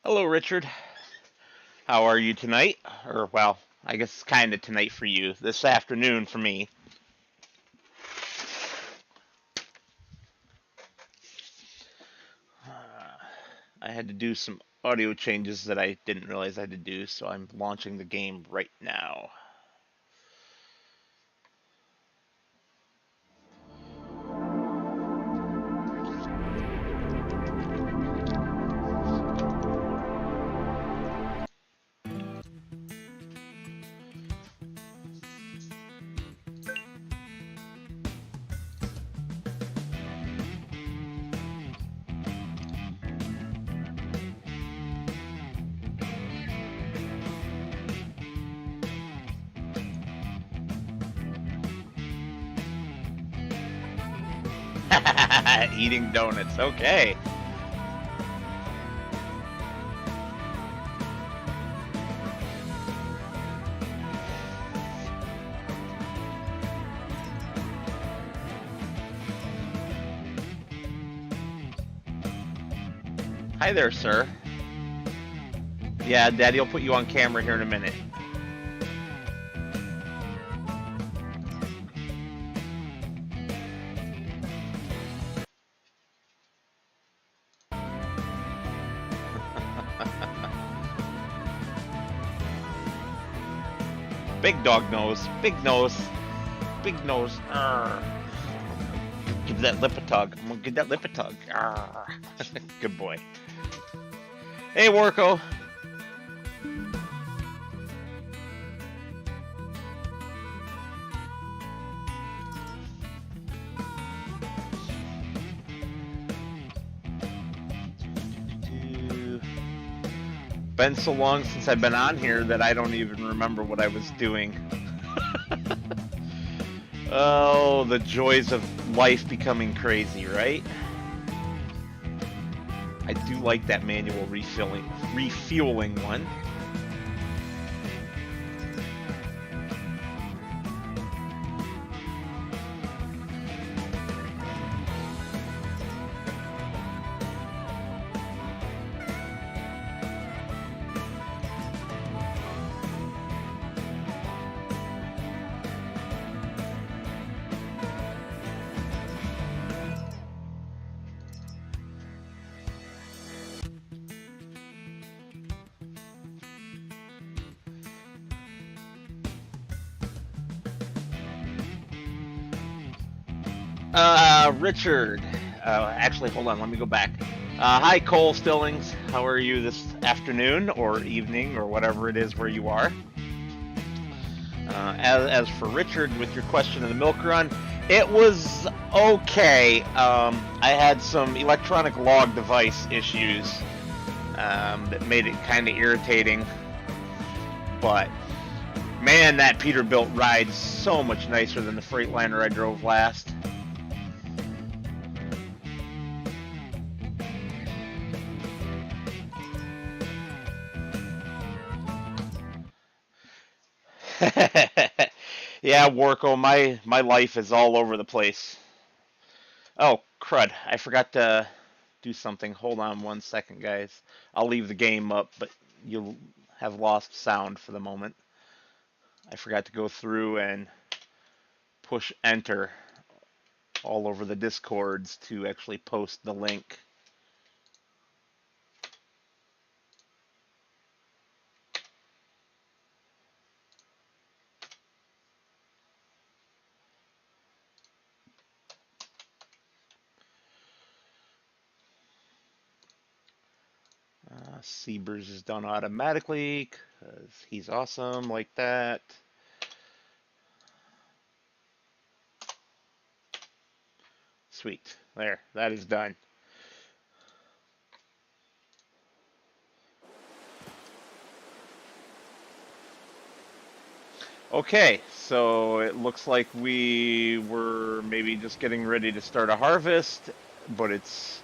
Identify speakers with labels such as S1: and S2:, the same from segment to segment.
S1: Hello, Richard. How are you tonight? Or, well, I guess it's kind of tonight for you. This afternoon for me. I had to do some audio changes that I didn't realize I had to do, so I'm launching the game right now. Eating donuts. Okay. Hi there, sir. Yeah, Daddy will put you on camera here in a minute. Big dog nose. Big nose. Big nose. Arr. Give that lip a tug. I'm gonna give that lip a tug. Arr. Good boy. Hey, Warco. Been so long since I've been on here that I don't even remember what I was doing. Oh, the joys of life becoming crazy, right? I do like that manual refueling one. Richard. Actually, hold on. Let me go back. Hi, Cole Stillings. How are you this afternoon or evening or whatever it is where you are? As for Richard, with your question of the milk run, it was okay. I had some electronic log device issues that made it kind of irritating. But man, that Peterbilt rides so much nicer than the Freightliner I drove last. Yeah, Warco, my life is all over the place. Oh, crud. I forgot to do something. Hold on 1 second, guys. I'll leave the game up, but you'll have lost sound for the moment. I forgot to go through and push enter all over the Discords to actually post the link. Seabers is done automatically because he's awesome like that. Sweet. There, that is done. Okay, so it looks like we were maybe just getting ready to start a harvest, but it's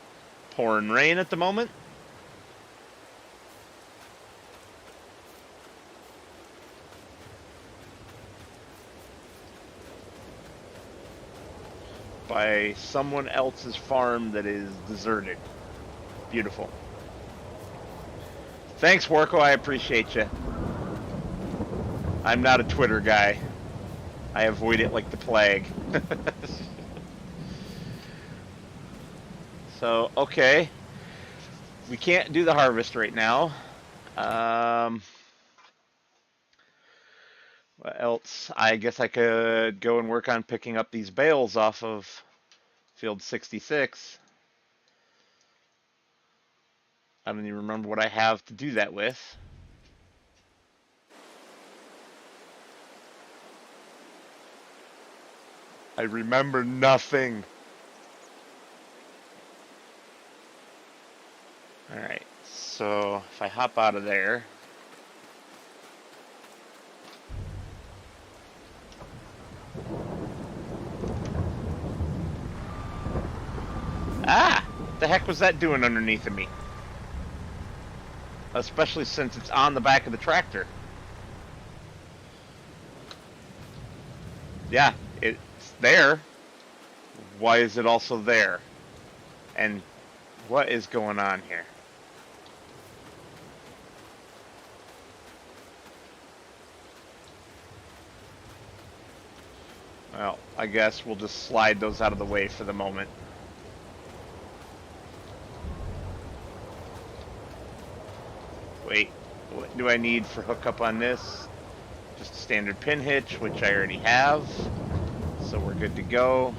S1: pouring rain at the moment. By someone else's farm that is deserted. Beautiful. Thanks, Warco. I appreciate you. I'm not a Twitter guy. I avoid it like the plague. So, okay. We can't do the harvest right now. What else? I guess I could go and work on picking up these bales off of field 66. I don't even remember what I have to do that with. I remember nothing. Alright, so if I hop out of there. Ah! What the heck was that doing underneath of me? Especially since it's on the back of the tractor. Yeah, it's there. Why is it also there? And what is going on here? Well, I guess we'll just slide those out of the way for the moment. Wait, what do I need for hookup on this? Just a standard pin hitch, which I already have. So we're good to go.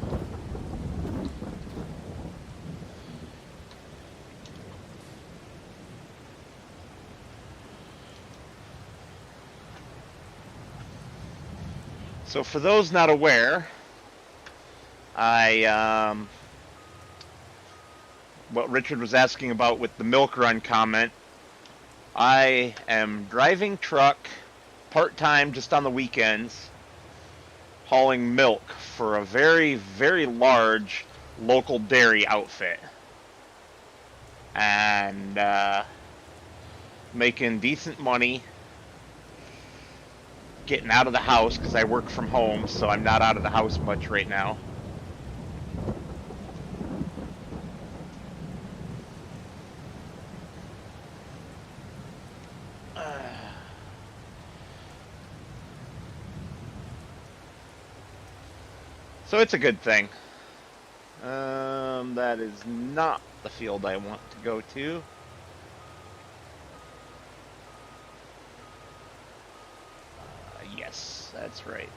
S1: So for those not aware, what Richard was asking about with the milk run comment, I am driving truck part-time just on the weekends, hauling milk for a very, very large local dairy outfit. And making decent money, getting out of the house because I work from home, so I'm not out of the house much right now. So it's a good thing. That is not the field I want to go to. Yes, that's right.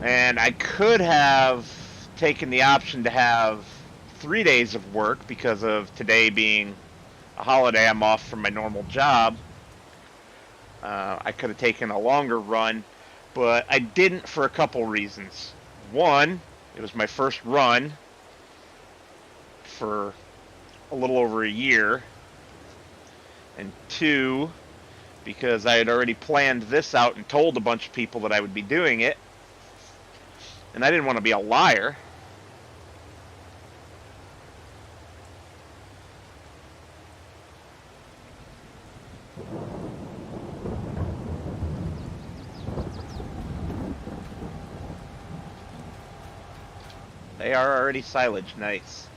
S1: And I could have taken the option to have 3 days of work because of today being a holiday. I'm off from my normal job. I could have taken a longer run, but I didn't for a couple reasons. One, it was my first run for a little over a year. And two, because I had already planned this out and told a bunch of people that I would be doing it. And I didn't want to be a liar. They are already silage. Nice.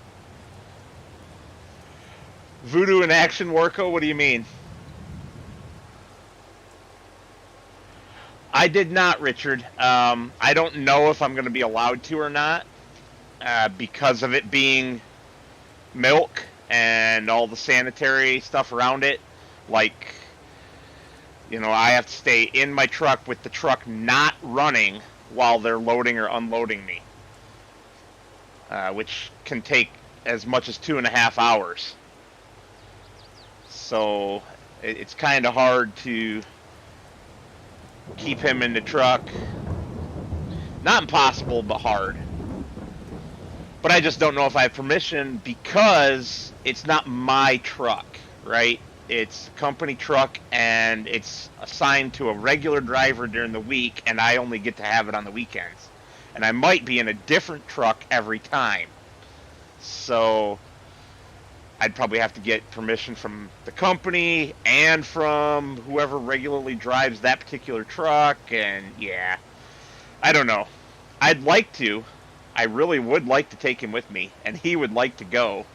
S1: Voodoo in action, Warco? What do you mean? I did not, Richard. I don't know if I'm going to be allowed to or not because of it being milk and all the sanitary stuff around it. Like, you know, I have to stay in my truck with the truck not running while they're loading or unloading me, which can take as much as 2.5 hours. So it's kind of hard to keep him in the truck. Not impossible, but hard. But I just don't know if I have permission because it's not my truck, right? It's a company truck and it's assigned to a regular driver during the week, and I only get to have it on the weekends. And I might be in a different truck every time. So I'd probably have to get permission from the company and from whoever regularly drives that particular truck, and yeah, I don't know. I'd like to. I really would like to take him with me, and he would like to go.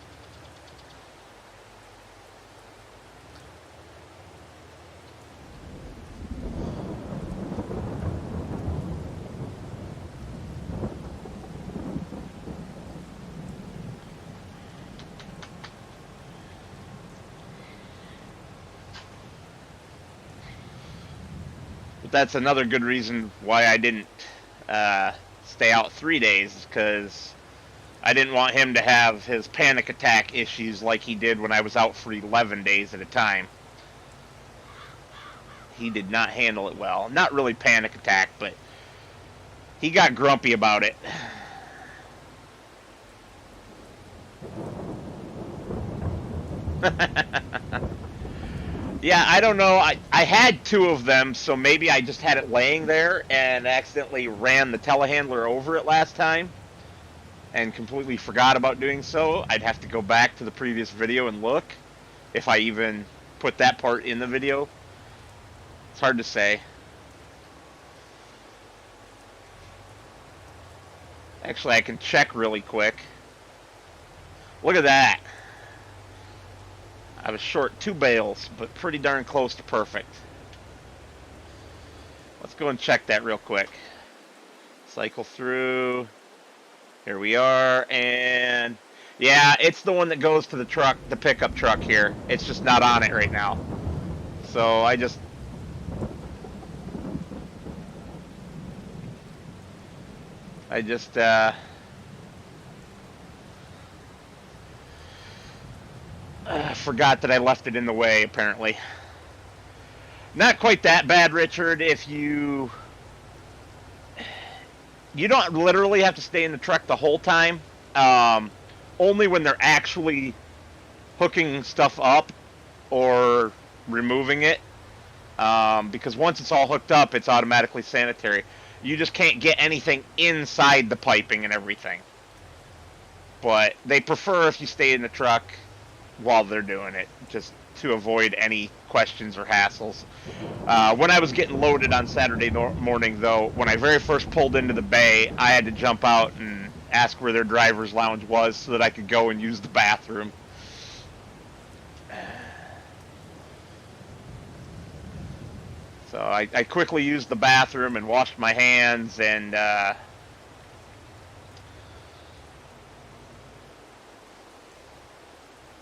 S1: But that's another good reason why I didn't stay out 3 days, because I didn't want him to have his panic attack issues like he did when I was out for 11 days at a time. He did not handle it well. Not really panic attack, but he got grumpy about it. Yeah, I don't know. I had two of them, so maybe I just had it laying there and accidentally ran the telehandler over it last time and completely forgot about doing so. I'd have to go back to the previous video and look if I even put that part in the video. It's hard to say. Actually, I can check really quick. Look at that. I was short 2 bales, but pretty darn close to perfect. Let's go and check that real quick. Cycle through. Here we are, and yeah, it's the one that goes to the truck, the pickup truck here. It's just not on it right now. So I just forgot that I left it in the way, apparently. Not quite that bad, Richard, if you don't literally have to stay in the truck the whole time. Only when they're actually hooking stuff up or removing it. Because once it's all hooked up, it's automatically sanitary. You just can't get anything inside the piping and everything. But they prefer if you stay in the truck while they're doing it, just to avoid any questions or hassles. When I was getting loaded on Saturday morning, though, when I very first pulled into the bay, I had to jump out and ask where their driver's lounge was so that I could go and use the bathroom. So I quickly used the bathroom and washed my hands, and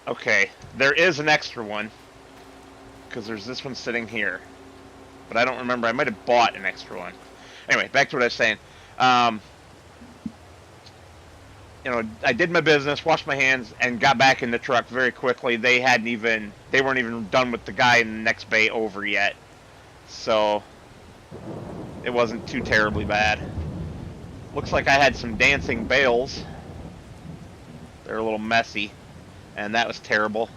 S1: okay, there is an extra one, because there's this one sitting here, but I don't remember. I might have bought an extra one. Anyway, back to what I was saying. I did my business, washed my hands, and got back in the truck very quickly. They weren't even done with the guy in the next bay over yet. So it wasn't too terribly bad. Looks like I had some dancing bales. They're a little messy, and that was terrible.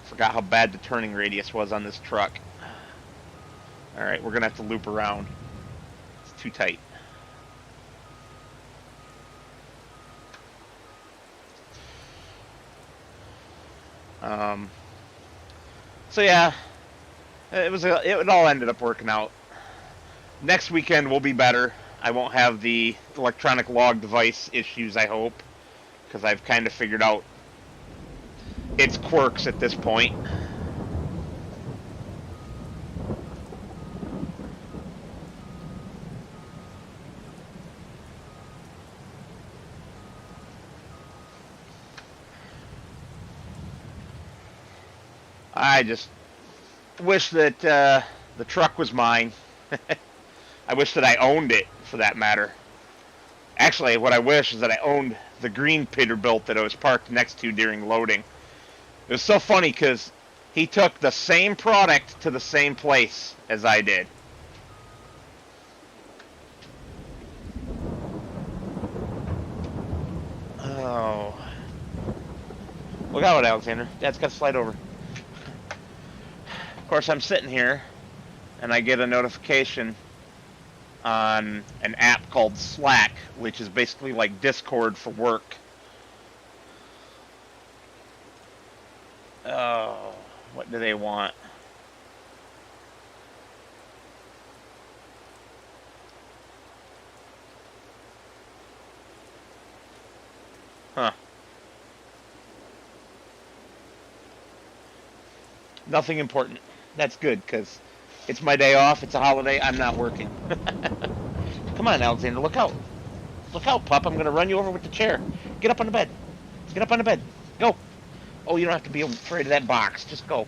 S1: Forgot how bad the turning radius was on this truck. Alright, we're gonna have to loop around. It's too tight. So yeah, it all ended up working out. Next weekend will be better. I won't have the electronic log device issues, I hope, because I've kind of figured out its quirks at this point. I just wish that the truck was mine. I wish that I owned it, for that matter. Actually, what I wish is that I owned the green Peterbilt that I was parked next to during loading. It was so funny because he took the same product to the same place as I did. Oh. Look out, Alexander. Dad's got to slide over. Of course, I'm sitting here, and I get a notification on an app called Slack, which is basically like Discord for work. Oh, what do they want? Huh. Nothing important. That's good, because it's my day off. It's a holiday. I'm not working. Come on, Alexander. Look out. Look out, pup. I'm going to run you over with the chair. Get up on the bed. Get up on the bed. Go. Oh, you don't have to be afraid of that box. Just go.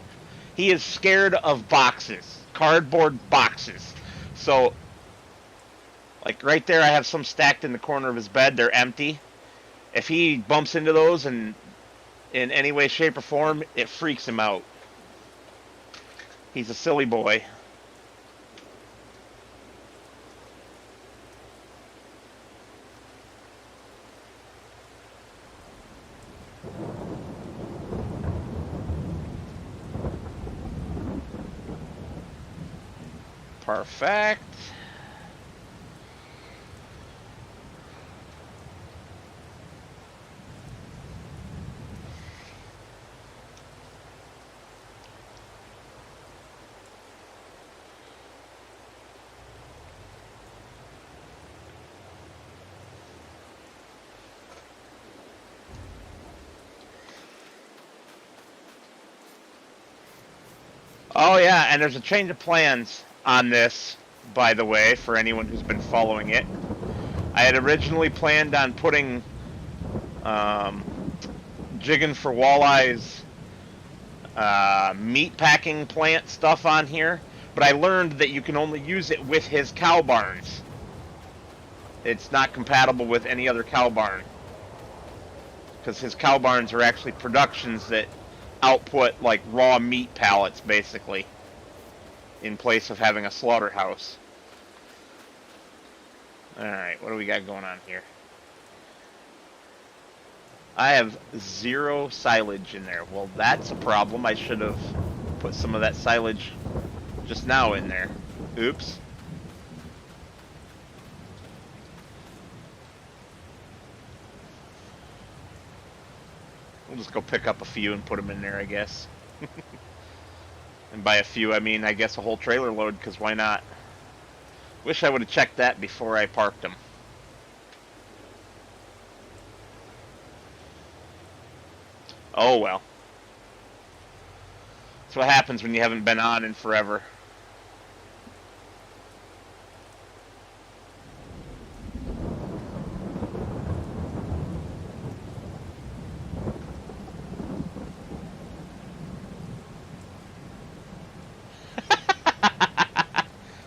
S1: He is scared of boxes. Cardboard boxes. So, like right there, I have some stacked in the corner of his bed. They're empty. If he bumps into those and in any way, shape, or form, it freaks him out. He's a silly boy. Perfect. Oh yeah, and there's a change of plans on this, by the way, for anyone who's been following it. I had originally planned on putting um, jigging for walleyes meat packing plant stuff on here, but I learned that you can only use it with his cow barns. It's not compatible with any other cow barn, because his cow barns are actually productions that output like raw meat pallets, basically, in place of having a slaughterhouse. Alright, what do we got going on here? I have 0 silage in there. Well, that's a problem. I should have put some of that silage just now in there. Oops. We'll just go pick up a few and put them in there, I guess. And by a few, I mean, I guess a whole trailer load, because why not? Wish I would have checked that before I parked them. Oh well. That's what happens when you haven't been on in forever.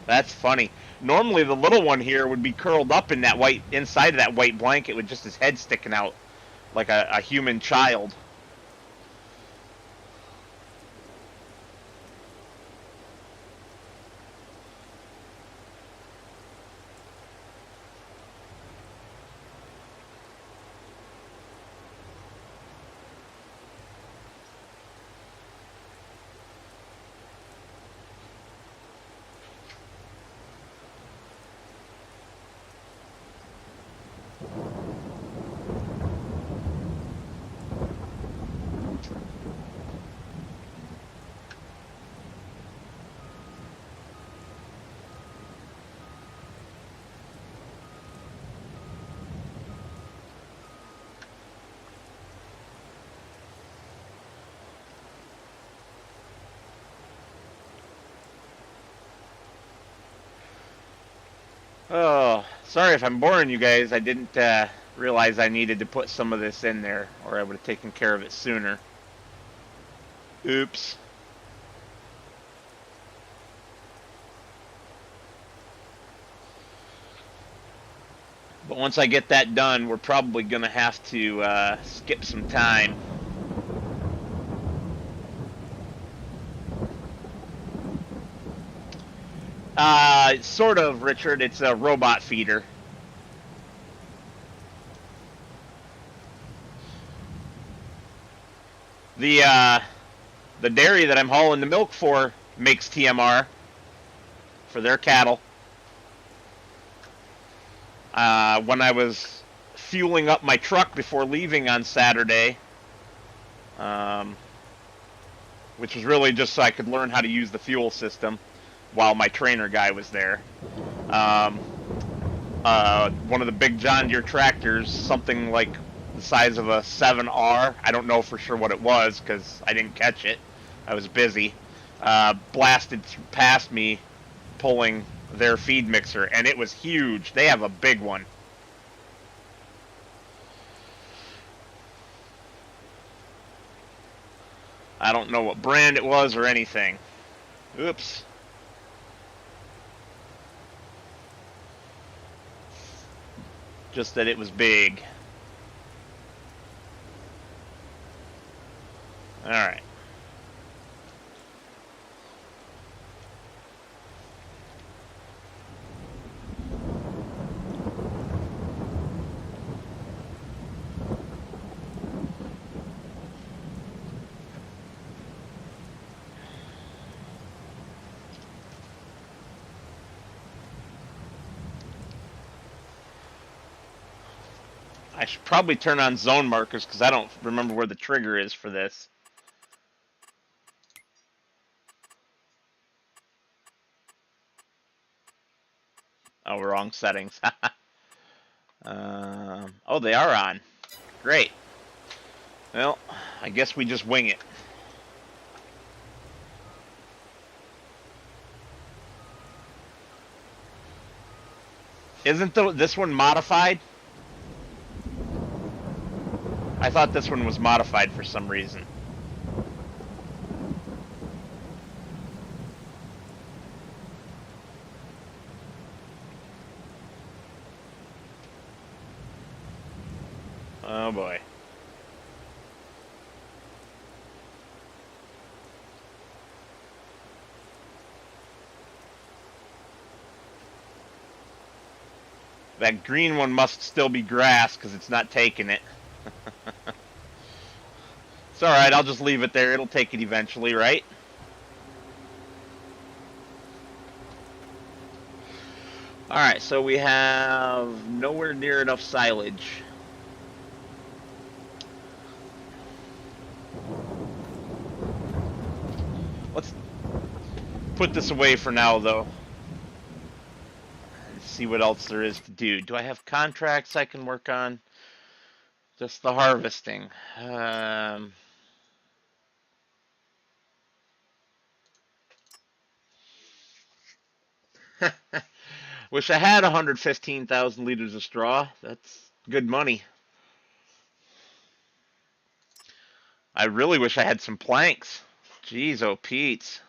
S1: That's funny. Normally the little one here would be curled up in that white, inside of that white blanket with just his head sticking out like a human child. Oh, sorry if I'm boring you guys. I didn't realize I needed to put some of this in there, or I would have taken care of it sooner. Oops. But once I get that done, we're probably going to have to skip some time. Sort of, Richard. It's a robot feeder. The dairy that I'm hauling the milk for makes TMR for their cattle. When I was fueling up my truck before leaving on Saturday, which was really just so I could learn how to use the fuel system while my trainer guy was there. Um, One of the big John Deere tractors, something like the size of a 7R. I don't know for sure what it was because I didn't catch it. I was busy. Blasted past me pulling their feed mixer, and it was huge. They have a big one. I don't know what brand it was or anything. Oops. Just that it was big. Alright. I should probably turn on zone markers because I don't remember where the trigger is for this. Oh, wrong settings. Oh, they are on. Great. Well, I guess we just wing it. Isn't this one modified? I thought this one was modified for some reason. Oh boy. That green one must still be grass because it's not taking it. It's alright, I'll just leave it there. It'll take it eventually, right? Alright, so we have nowhere near enough silage. Let's put this away for now, though. And see what else there is to do. Do I have contracts I can work on? Just the harvesting. Wish I had 115,000 liters of straw. That's good money. I really wish I had some planks. Jeez, oh Pete's.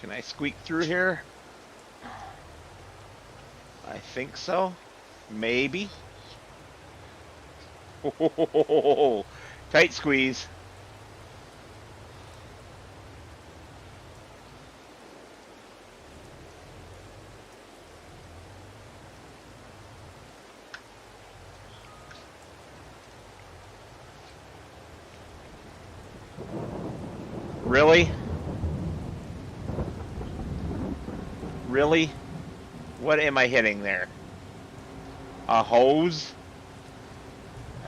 S1: Can I squeak through here? I think so. Maybe. Oh, tight squeeze. Really? Really? What am I hitting there? A hose?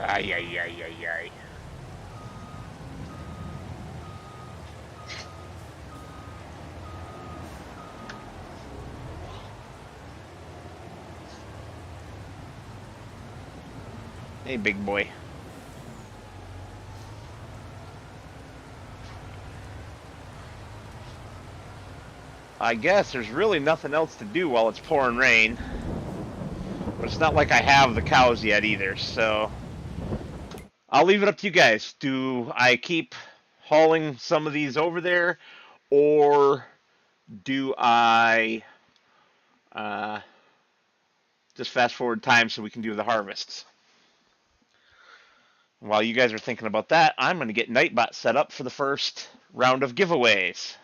S1: Ay, ay, ay, ay, ay. Hey, big boy. I guess there's really nothing else to do while it's pouring rain. But it's not like I have the cows yet either, so I'll leave it up to you guys. Do I keep hauling some of these over there, or do I just fast forward time so we can do the harvests? While you guys are thinking about that, I'm going to get Nightbot set up for the first round of giveaways.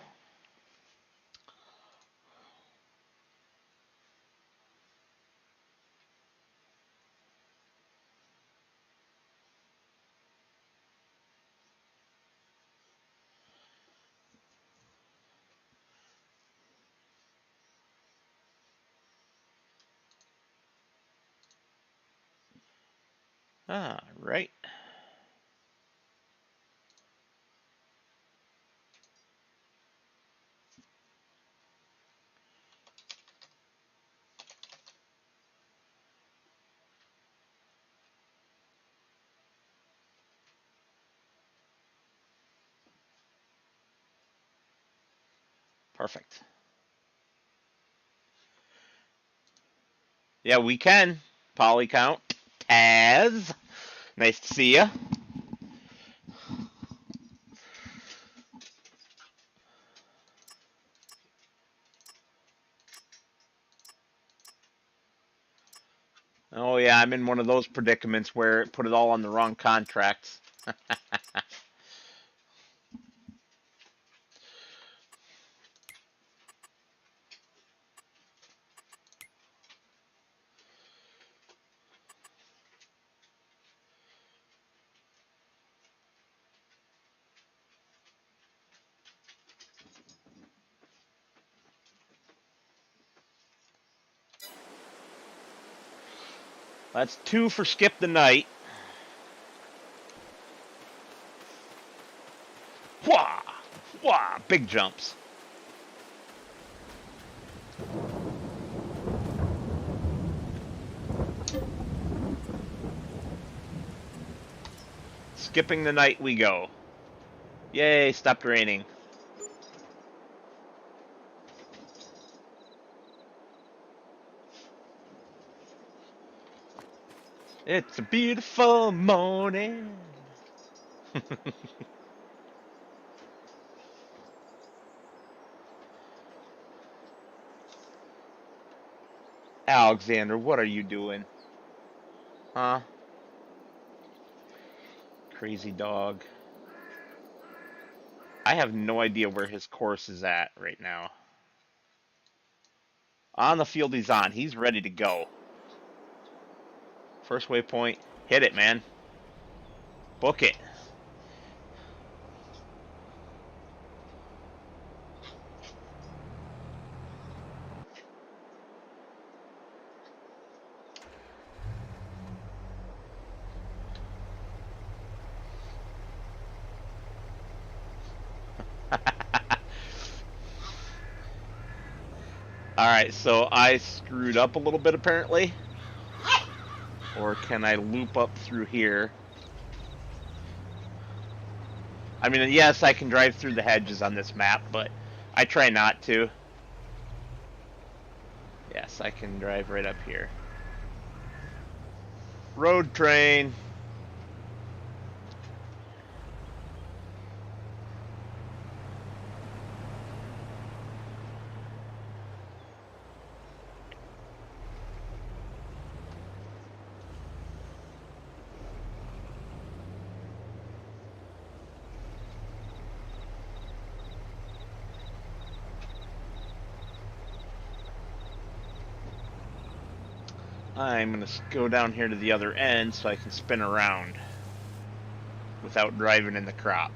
S1: Ah, right. Perfect. Yeah, we can. Poly count. Taz. Nice to see ya. Oh yeah, I'm in one of those predicaments where it put it all on the wrong contracts. That's 2 for Skip the Night. Wah! Wah! Big jumps. Skipping the night we go. Yay, stopped raining. It's a beautiful morning. Alexander, what are you doing? Huh? Crazy dog. I have no idea where his course is at right now. On the field he's on. He's ready to go. First waypoint. Hit it, man. Book it. Alright, so I screwed up a little bit apparently. Or can I loop up through here? I mean, yes, I can drive through the hedges on this map, but I try not to. Yes, I can drive right up here. Road train. I'm going to go down here to the other end so I can spin around without driving in the crop.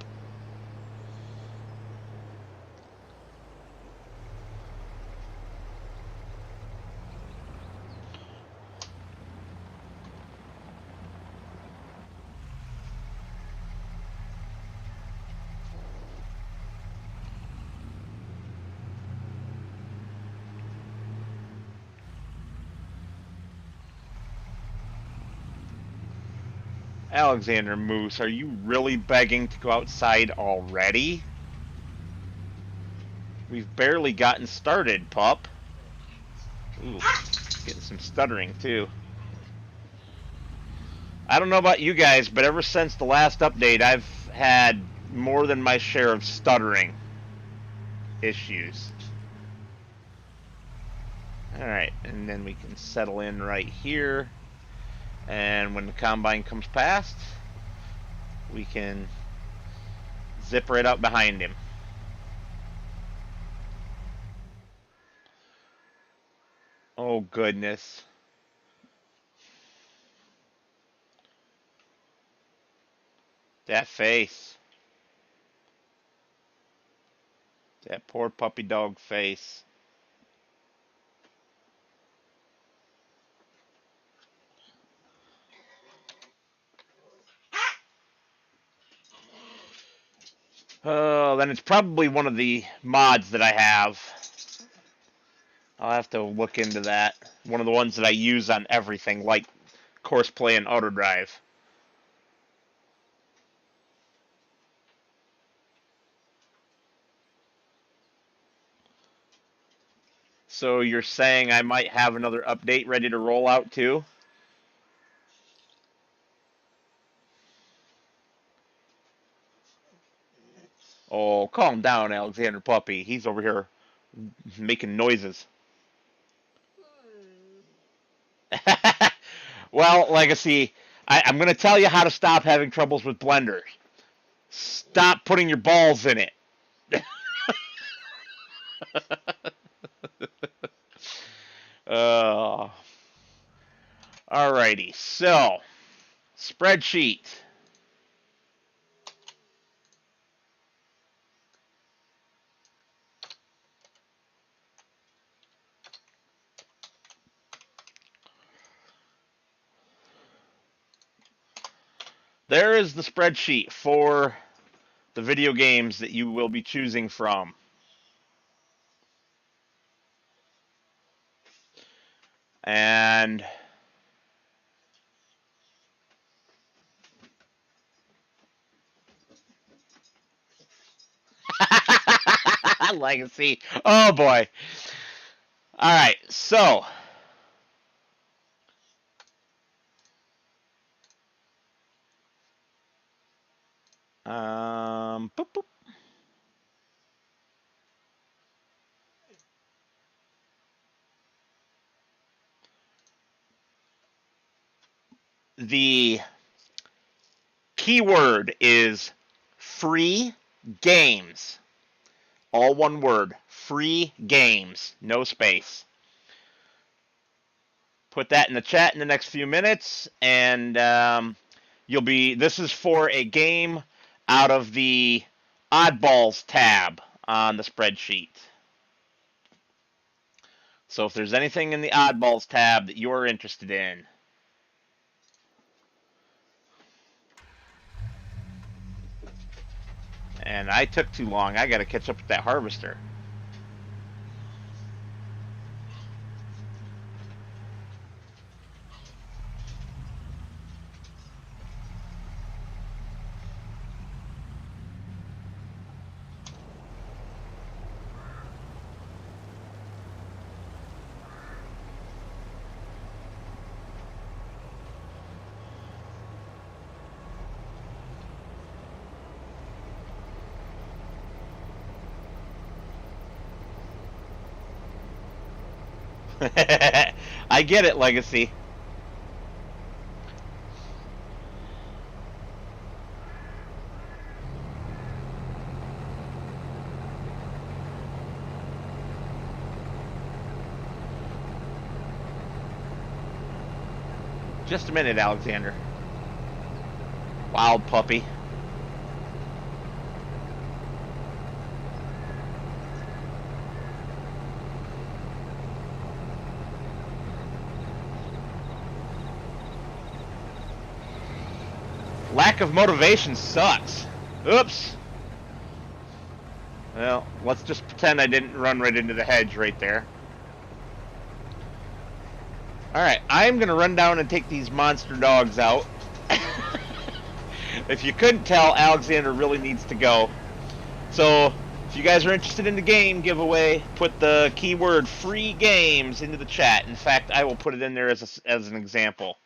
S1: Alexander Moose, are you really begging to go outside already? We've barely gotten started, pup. Ooh, getting some stuttering too. I don't know about you guys, but ever since the last update, I've had more than my share of stuttering issues. Alright, and then we can settle in right here. And when the combine comes past, we can zip right out behind him. Oh, goodness. That face. That poor puppy dog face. Then it's probably one of the mods that I have. I'll have to look into that. One of the ones that I use on everything, like Courseplay and Autodrive. So you're saying I might have another update ready to roll out too? Oh, calm down, Alexander Puppy. He's over here making noises. Well, Legacy, I'm going to tell you how to stop having troubles with Blender. Stop putting your balls in it. uh, alrighty, so spreadsheet. There is the spreadsheet for the video games that you will be choosing from. And Legacy. Oh boy. All right. So, boop, boop. The keyword is free games. All one word. Free games. No space. Put that in the chat in the next few minutes, and this is for a game out of the oddballs tab on the spreadsheet. So if there's anything in the oddballs tab that you're interested in, and I took too long, I got to catch up with that harvester. I get it, Legacy. Just a minute, Alexander. Wild puppy. Lack of motivation sucks. Oops. Well, let's just pretend I didn't run right into the hedge right there. Alright, I'm going to run down and take these monster dogs out. If you couldn't tell, Alexander really needs to go. So, if you guys are interested in the game giveaway, put the keyword free games into the chat. In fact, I will put it in there as an example.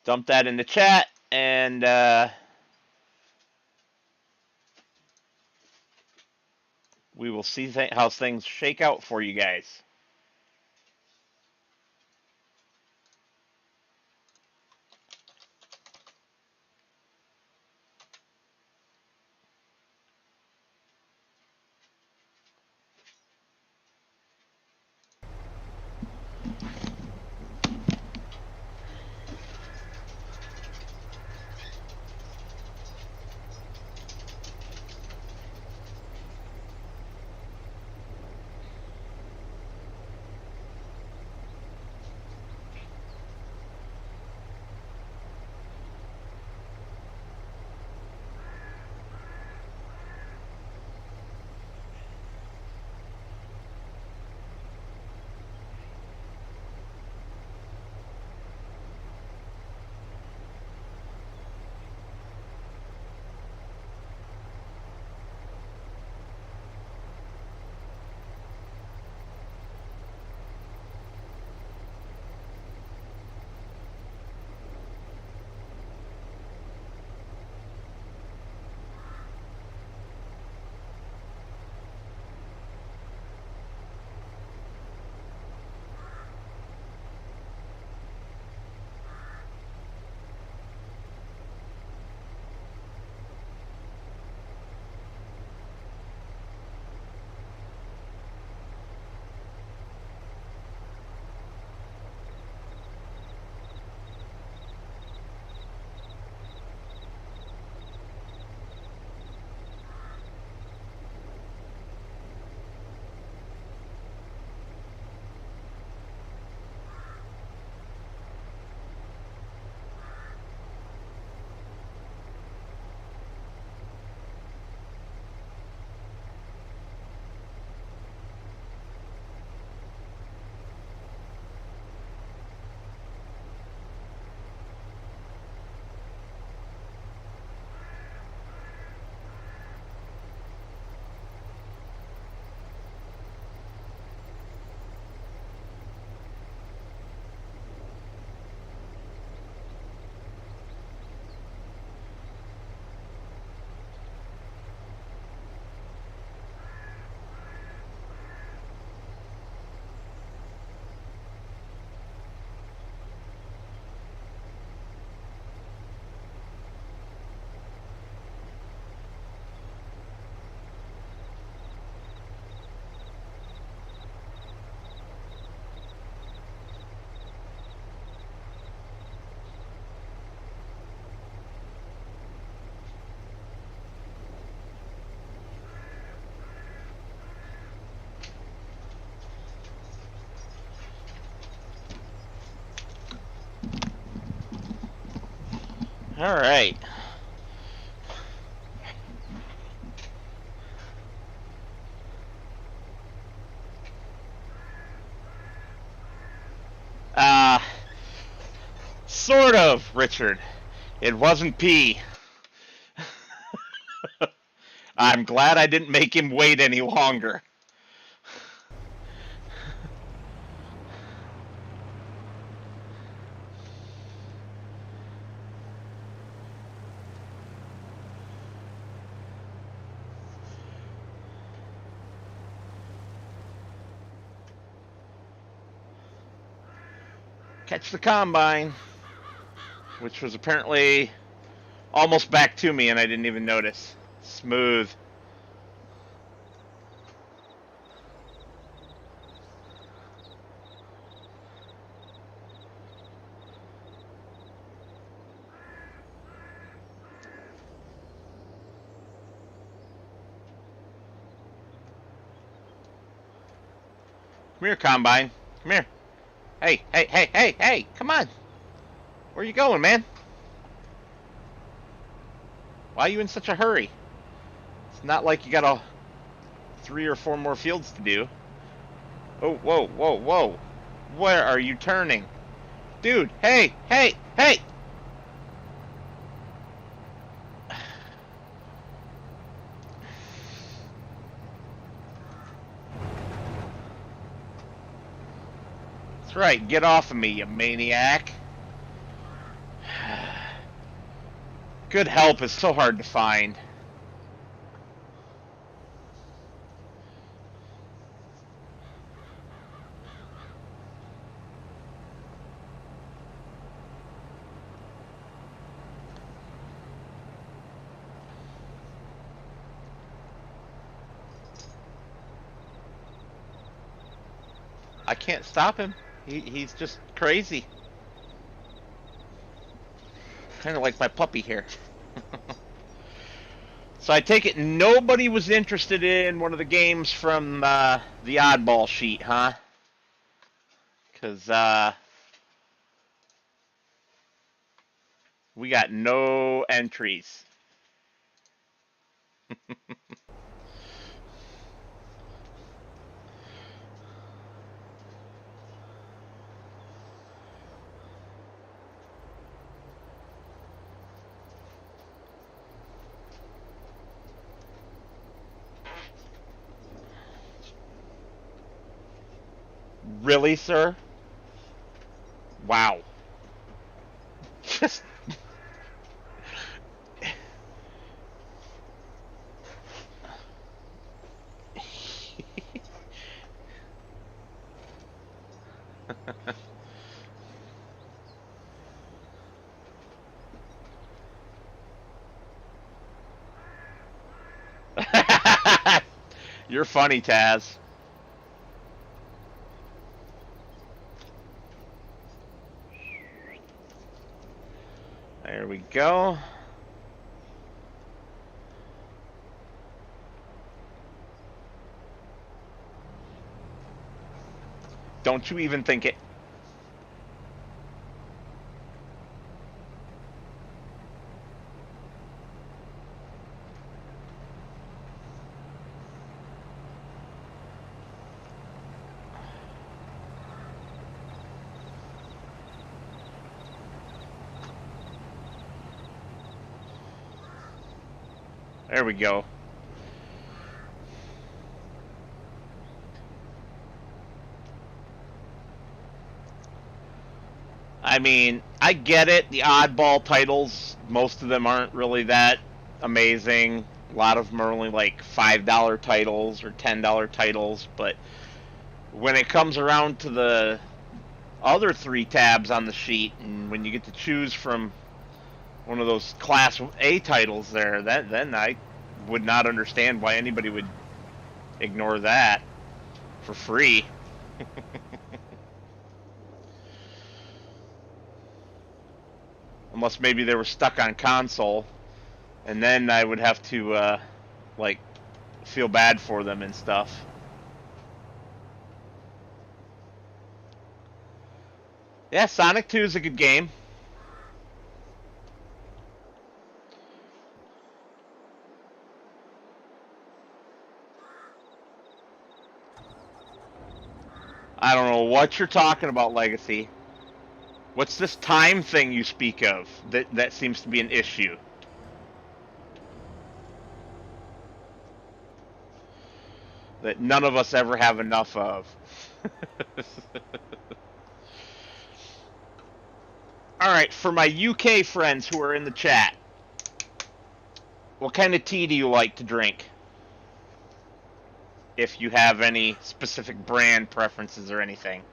S1: Dump that in the chat, and we will see how things shake out for you guys. All right. Uh, sort of, Richard. It wasn't P. I'm glad I didn't make him wait any longer. Catch the combine, which was apparently almost back to me and I didn't even notice. Smooth. Come here, combine. Come here. Hey, hey, hey, hey, hey, come on. Where you going, man? Why are you in such a hurry? It's not like you got 3 or 4 more fields to do. Oh, whoa, whoa, whoa. Where are you turning? Dude, hey, hey, hey! That's right, get off of me, you maniac. Good help is so hard to find. I can't stop him. He's just crazy. Kind of like my puppy here. So I take it nobody was interested in one of the games from the oddball sheet, huh? Because we got no entries. Really, sir? Wow. Just You're funny, Taz. There we go. Don't you even think it. There we go. I mean, I get it. The oddball titles, most of them aren't really that amazing. A lot of them are only like $5 titles or $10 titles. But when it comes around to the other 3 tabs on the sheet, and when you get to choose from one of those Class A titles there, then I would not understand why anybody would ignore that for free. Unless maybe they were stuck on console, and then I would have to like feel bad for them and stuff. Yeah, Sonic 2 is a good game. I don't know what you're talking about, Legacy. What's this time thing you speak of? That seems to be an issue. That none of us ever have enough of. Alright, for my UK friends who are in the chat, what kind of tea do you like to drink? If you have any specific brand preferences or anything.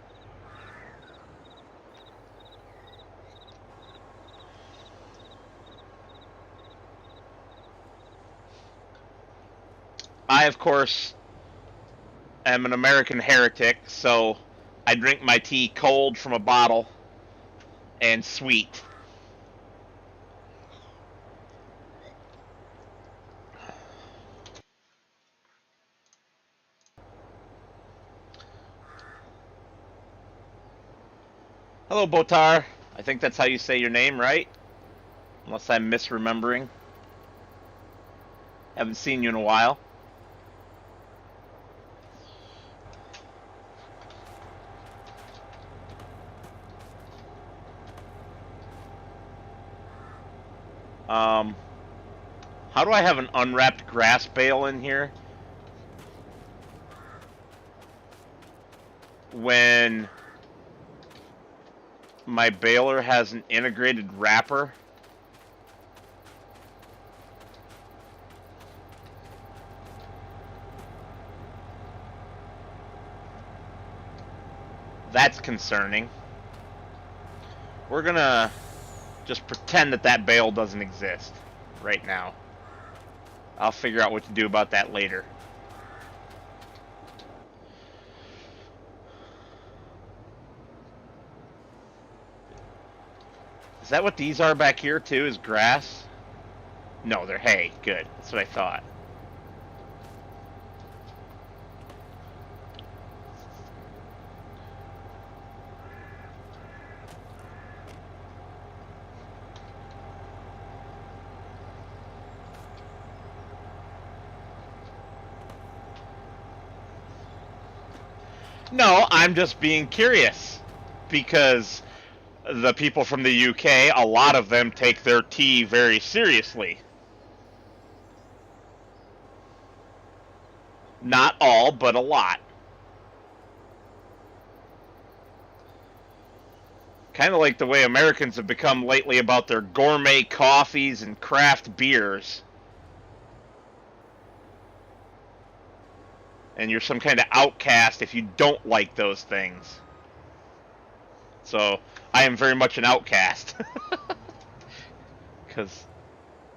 S1: I, of course, am an American heretic, so I drink my tea cold from a bottle and sweet. Hello, Botar. I think that's how you say your name, right? Unless I'm misremembering. Haven't seen you in a while. How do I have an unwrapped grass bale in here? When my baler has an integrated wrapper. That's concerning. We're gonna just pretend that that bale doesn't exist right now. I'll figure out what to do about that later. Is that what these are back here too, is grass? No, they're hay. Good. That's what I thought. No, I'm just being curious. Because the people from the UK, a lot of them take their tea very seriously. Not all, but a lot. Kind of like the way Americans have become lately about their gourmet coffees and craft beers. And you're some kind of outcast if you don't like those things. So, I am very much an outcast. Because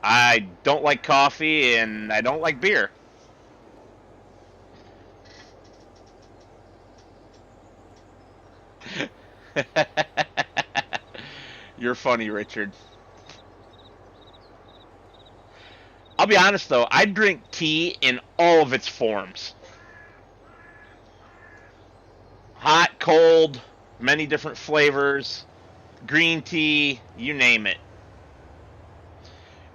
S1: I don't like coffee and I don't like beer. You're funny, Richard. I'll be honest though, I drink tea in all of its forms. Hot, cold, many different flavors, green tea, you name it.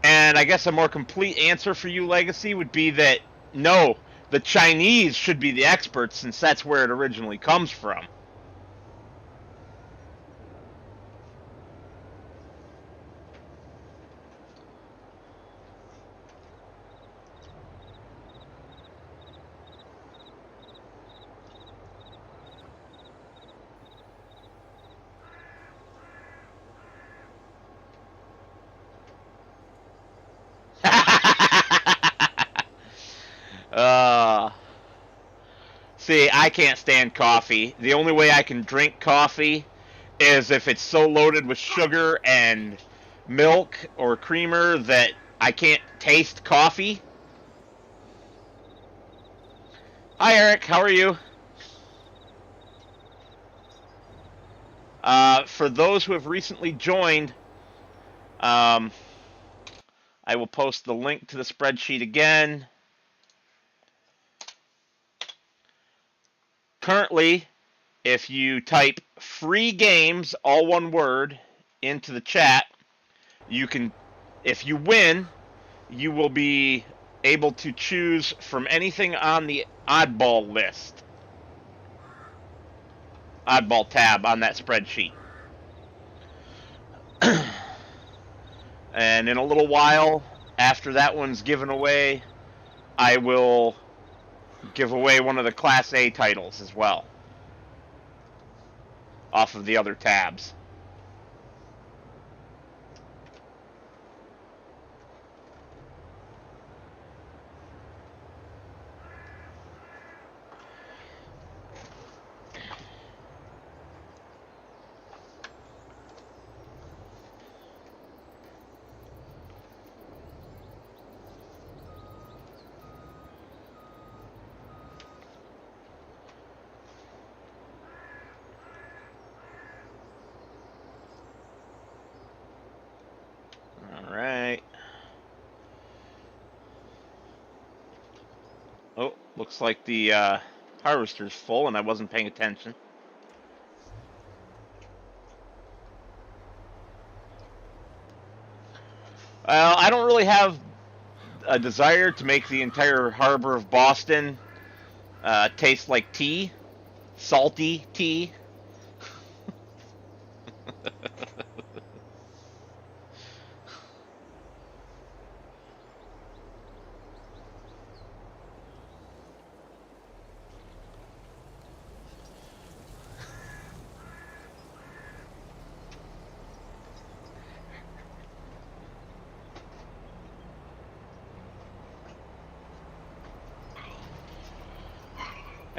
S1: And I guess a more complete answer for you, Legacy, would be that no, the Chinese should be the experts since that's where it originally comes from. uh, See, I can't stand coffee. The only way I can drink coffee is if it's so loaded with sugar and milk or creamer that I can't taste coffee. Hi, Eric. How are you? For those who have recently joined, I will post the link to the spreadsheet again. Currently, if you type free games, all one word, into the chat, you can, if you win, you will be able to choose from anything on the oddball list. oddball tab on that spreadsheet. And in a little while, after that one's given away, I will give away one of the Class A titles as well, off of the other tabs. Alright. Oh, looks like the harvester's full and I wasn't paying attention. I don't really have a desire to make the entire harbor of Boston taste like tea. Salty tea.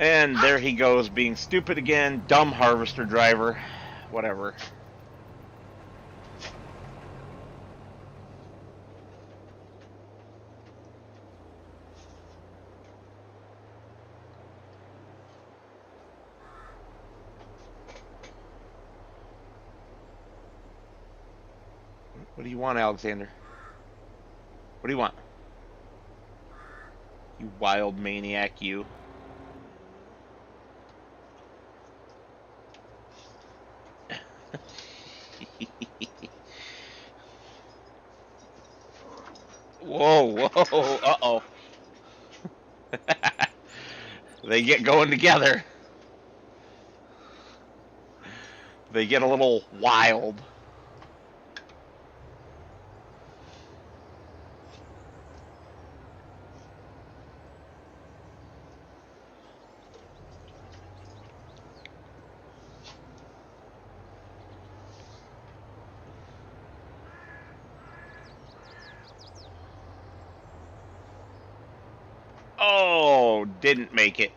S1: And there he goes, being stupid again. Dumb harvester driver. Whatever. What do you want, Alexander? What do you want? You wild maniac, you. Whoa, whoa, uh-oh. They get going together. They get a little wild. Oh, didn't make it.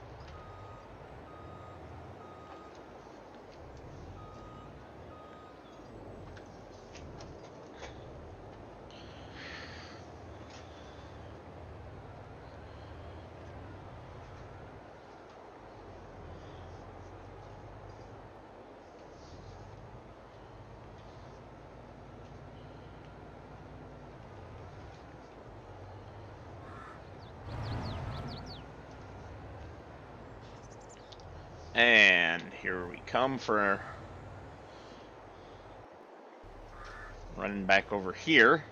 S1: And here we come for running back over here.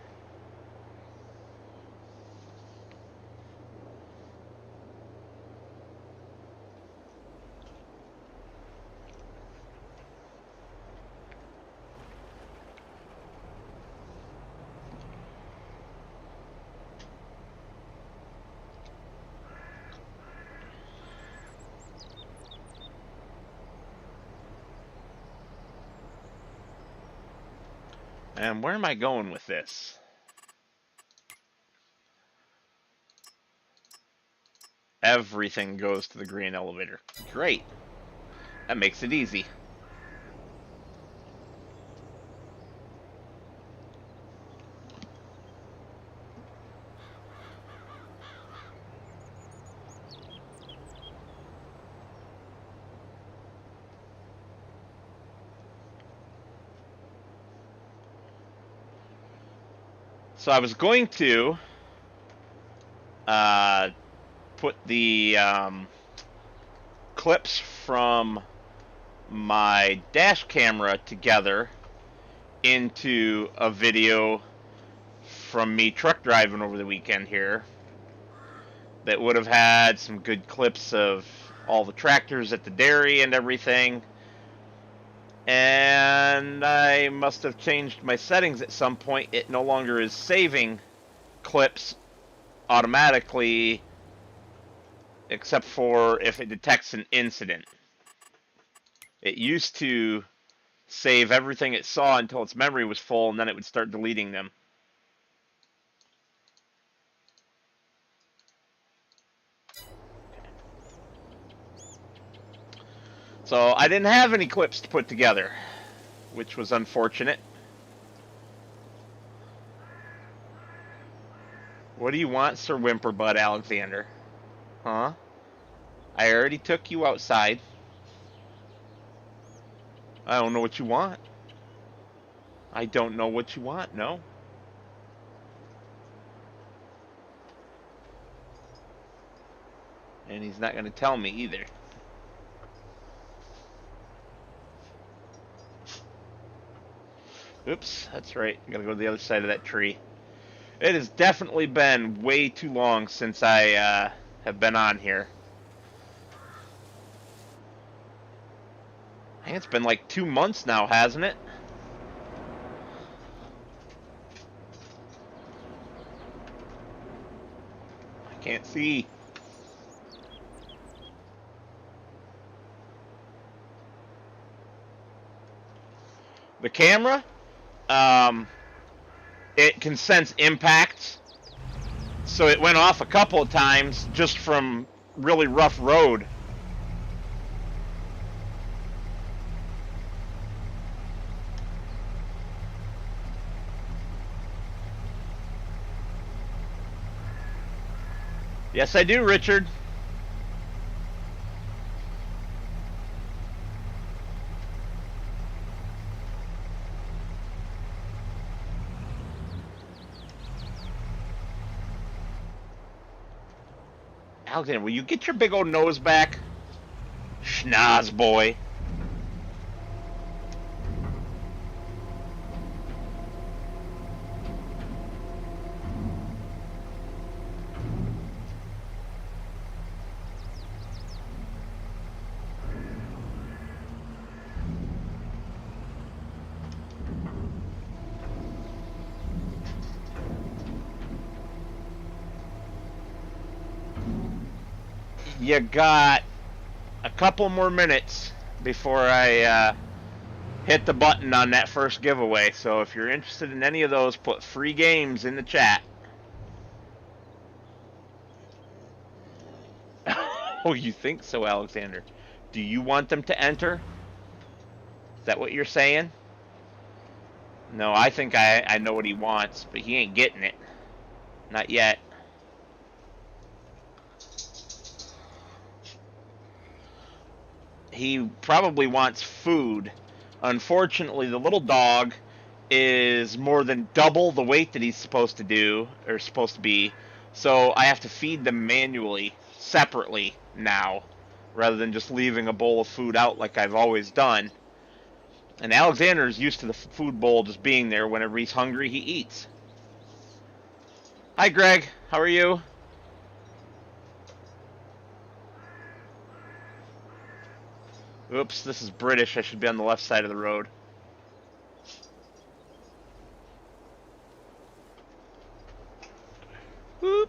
S1: And where am I going with this? Everything goes to the green elevator. Great. That makes it easy. So I was going to put the clips from my dash camera together into a video from me truck driving over the weekend here that would have had some good clips of all the tractors at the dairy and everything. And I must have changed my settings at some point. It no longer is saving clips automatically, except for if it detects an incident. It used to save everything it saw until its memory was full, and then it would start deleting them. So I didn't have any clips to put together, which was unfortunate. What do you want, Sir Whimperbutt Alexander? Huh? I already took you outside. I don't know what you want. I don't know what you want, no. And he's not going to tell me either. Oops, that's right. I gotta go to the other side of that tree. It has definitely been way too long since I have been on here. I think it's been like 2 months now, hasn't it? I can't see. The camera, it can sense impacts, so it went off a couple of times just from really rough road. Yes, I do, Richard. Alexander, will you get your big old nose back? Schnoz boy. You got a couple more minutes before I hit the button on that first giveaway. So if you're interested in any of those, put free games in the chat. Oh, you think so, Alexander? Do you want them to enter? Is that what you're saying? No, I think I know what he wants, but he ain't getting it. Not yet. He probably wants food. Unfortunately, the little dog is more than double the weight that he's supposed to do, or supposed to be, so I have to feed them manually, separately now, rather than just leaving a bowl of food out like I've always done. And Alexander's used to the food bowl just being there. Whenever he's hungry, he eats. Hi, Greg. How are you? Oops, this is British. I should be on the left side of the road. Whoop.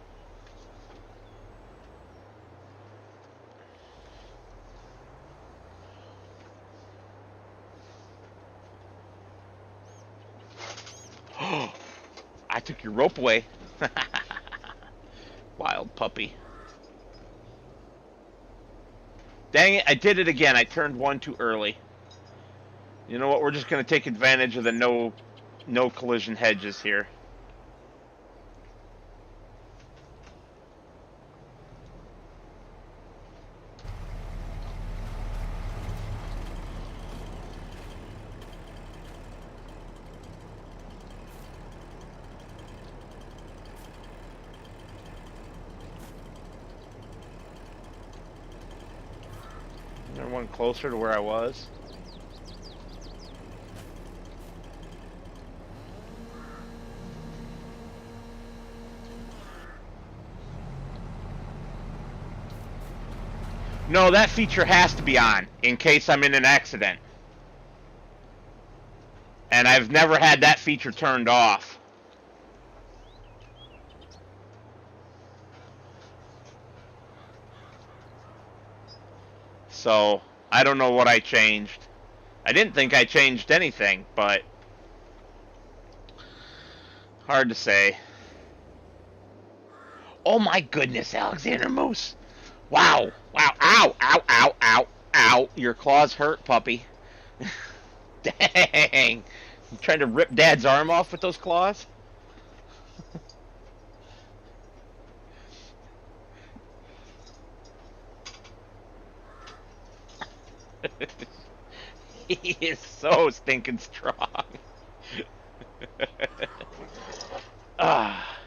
S1: I took your rope away. Wild puppy. Dang it, I did it again. I turned one too early. You know what? We're just going to take advantage of the no collision hedges here. One closer to where I was. No, that feature has to be on in case I'm in an accident. And I've never had that feature turned off. So, I don't know what I changed. I didn't think I changed anything, but hard to say. Oh my goodness, Alexander Moose. Wow. Wow. Ow. Ow. Ow. Ow. Ow. Your claws hurt, puppy. Dang. You trying to rip Dad's arm off with those claws? He is so stinking strong. Ah.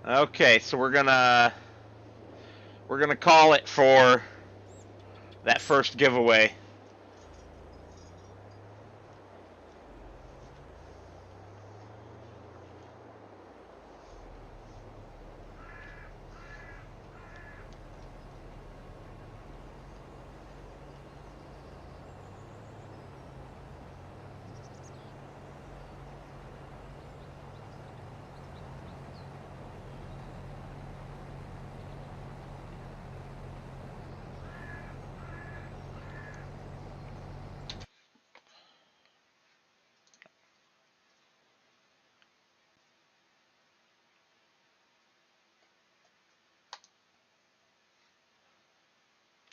S1: Okay, so we're gonna call it for that first giveaway.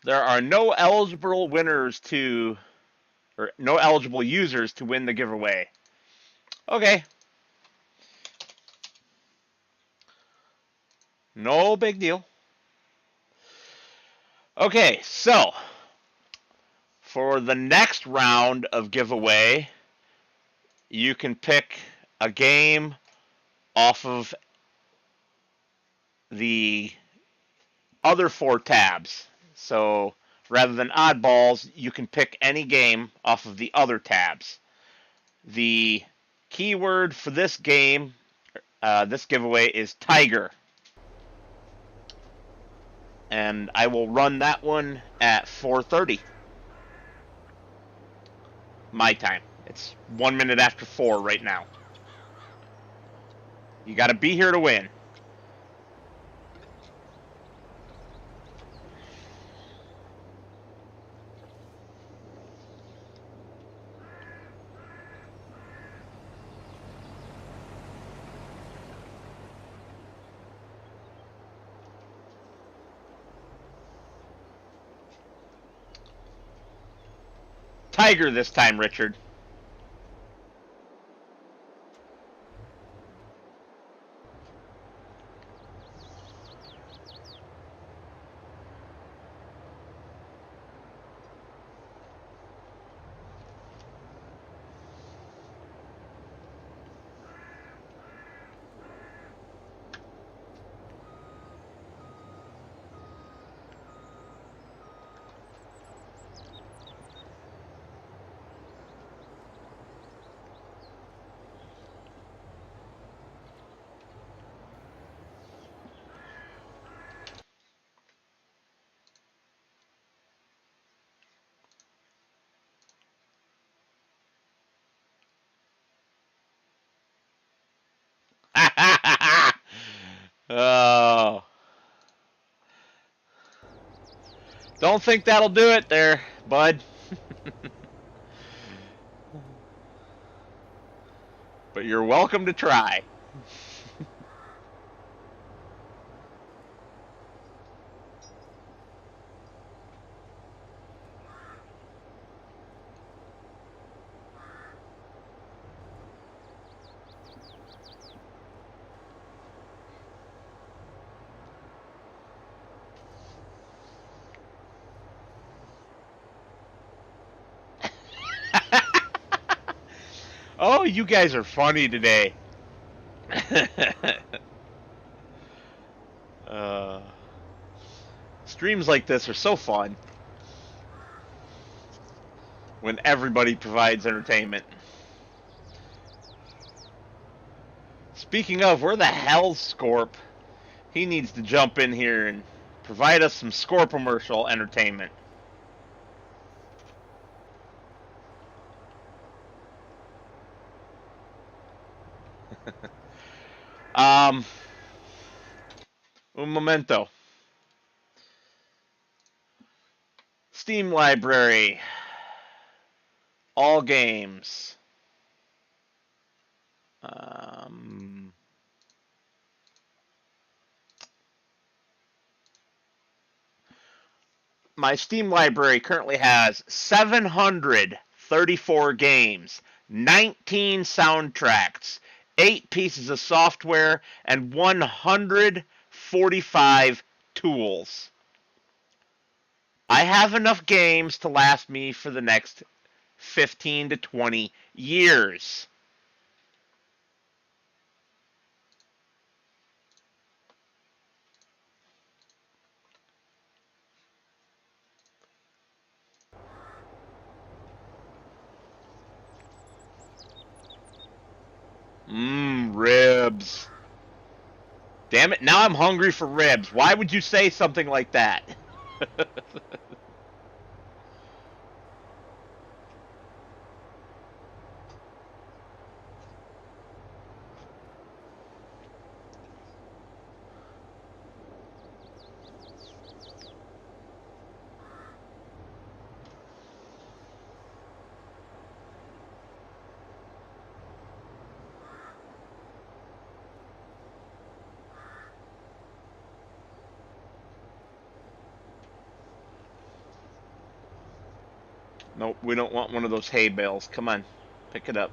S1: There are no eligible winners to, or no eligible users to win the giveaway. Okay. No big deal. Okay, so for the next round of giveaway, you can pick a game off of the other 4 tabs. So rather than oddballs, you can pick any game off of the other tabs. The keyword for this game, this giveaway, is Tiger. And I will run that one at 4:30 my time. It's 1 minute after 4 right now. You got to be here to win. Tiger this time, Richard. Oh. Don't think that'll do it there, bud. But you're welcome to try. Oh, you guys are funny today. uh, Streams like this are so fun when everybody provides entertainment. Speaking of, where the hell's Scorp? He needs to jump in here and provide us some Scorpomercial entertainment. Un momento. Steam library. All games. My Steam library currently has 734 games, 19 soundtracks, 8 pieces of software, and 145 tools. I have enough games to last me for the next 15 to 20 years. Ribs. Damn it, now I'm hungry for ribs. Why would you say something like that? Nope, we don't want one of those hay bales. Come on, pick it up.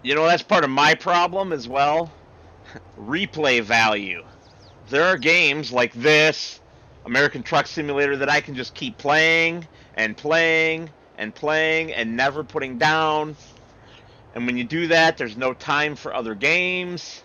S1: You know, that's part of my problem as well. Replay value. There are games like this, American Truck Simulator, that I can just keep playing and playing and playing and never putting down. And when you do that, there's no time for other games.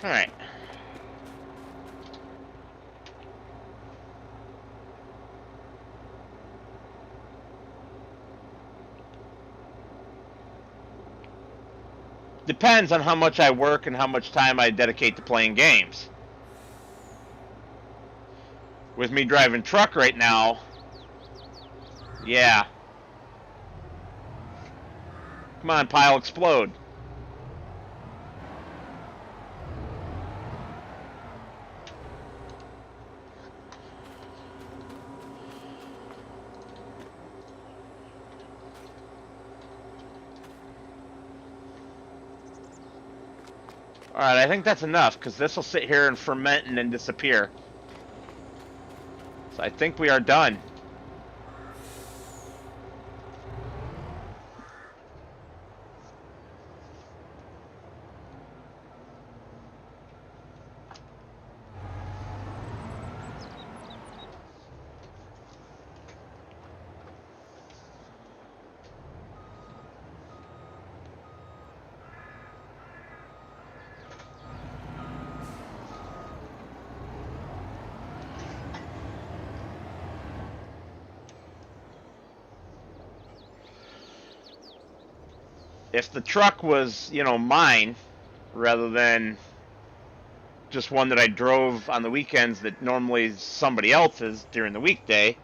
S1: Alright. Depends on how much I work and how much time I dedicate to playing games. With me driving truck right now, yeah. Come on, pile, explode. Alright, I think that's enough, because this will sit here and ferment and then disappear. So I think we are done. If the truck was, you know, mine, rather than just one that I drove on the weekends that normally is somebody else's during the weekday,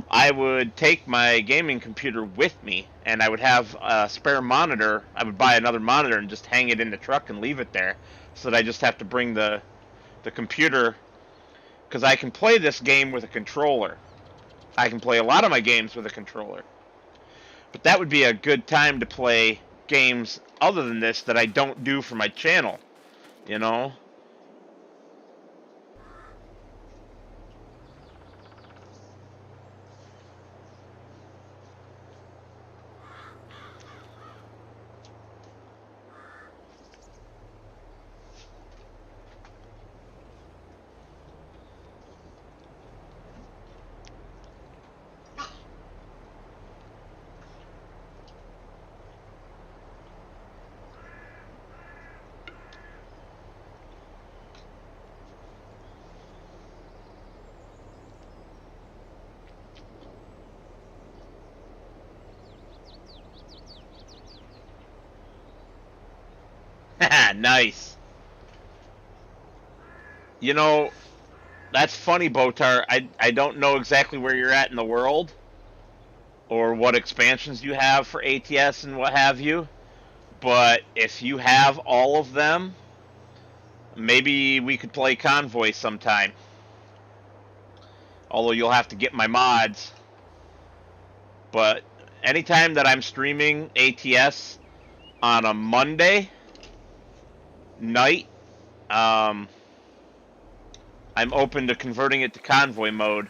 S1: I would take my gaming computer with me, and I would have a spare monitor. I would buy another monitor and just hang it in the truck and leave it there, so that I just have to bring the computer, because I can play this game with a controller. I can play a lot of my games with a controller. But that would be a good time to play games other than this that I don't do for my channel, you know? Nice. You know, that's funny, Botar. I don't know exactly where you're at in the world or what expansions you have for ATS and what have you, but if you have all of them, maybe we could play Convoy sometime. Although you'll have to get my mods. But anytime that I'm streaming ATS on a Monday night, I'm open to converting it to Convoy mode.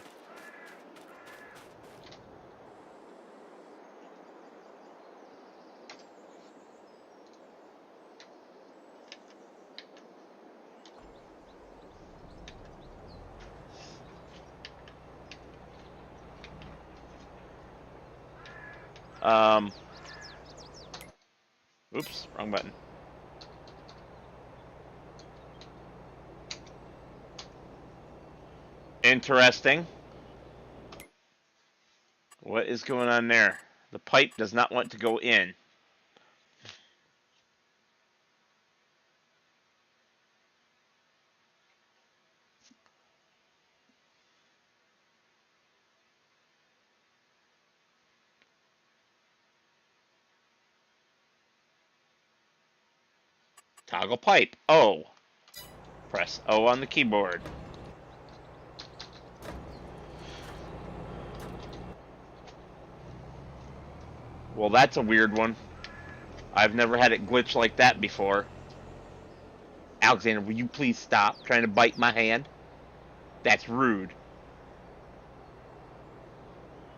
S1: Oops, wrong button. Interesting. What is going on there? The pipe does not want to go in. Toggle pipe. O. Press O on the keyboard. Well, that's a weird one. I've never had it glitch like that before. Alexander, will you please stop trying to bite my hand? That's rude.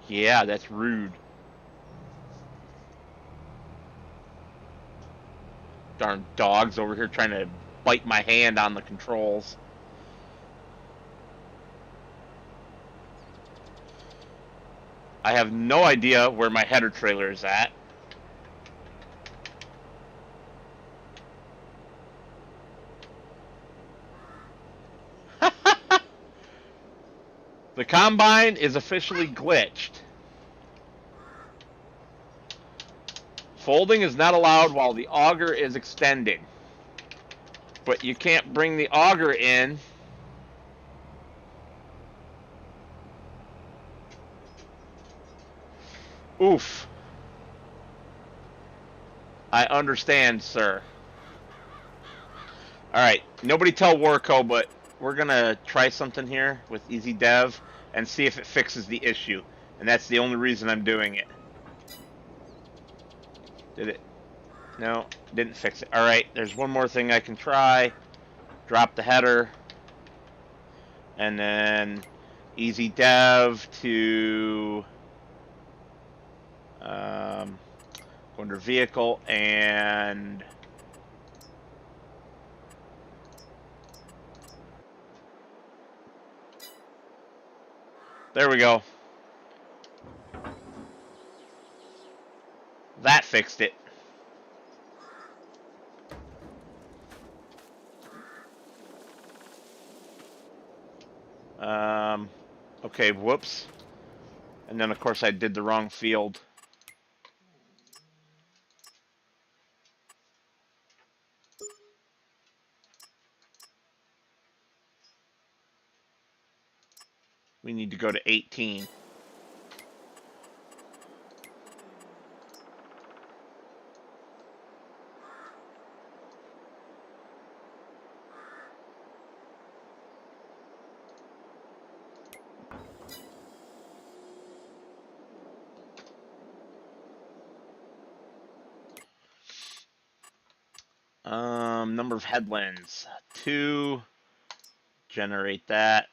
S1: Yeah, that's rude. Darn dogs over here trying to bite my hand on the controls. I have no idea where my header trailer is at. The combine is officially glitched. Folding is not allowed while the auger is extending. But you can't bring the auger in. Oof. I understand, sir. Alright, nobody tell Warco, but we're gonna try something here with Easy Dev and see if it fixes the issue. And that's the only reason I'm doing it. Did it? No, didn't fix it. Alright, there's one more thing I can try. Drop the header. And then Easy Dev to go under vehicle and there we go. That fixed it. Okay, whoops. And then of course I did the wrong field. We need to go to 18. Number of headlands. 2. Generate that.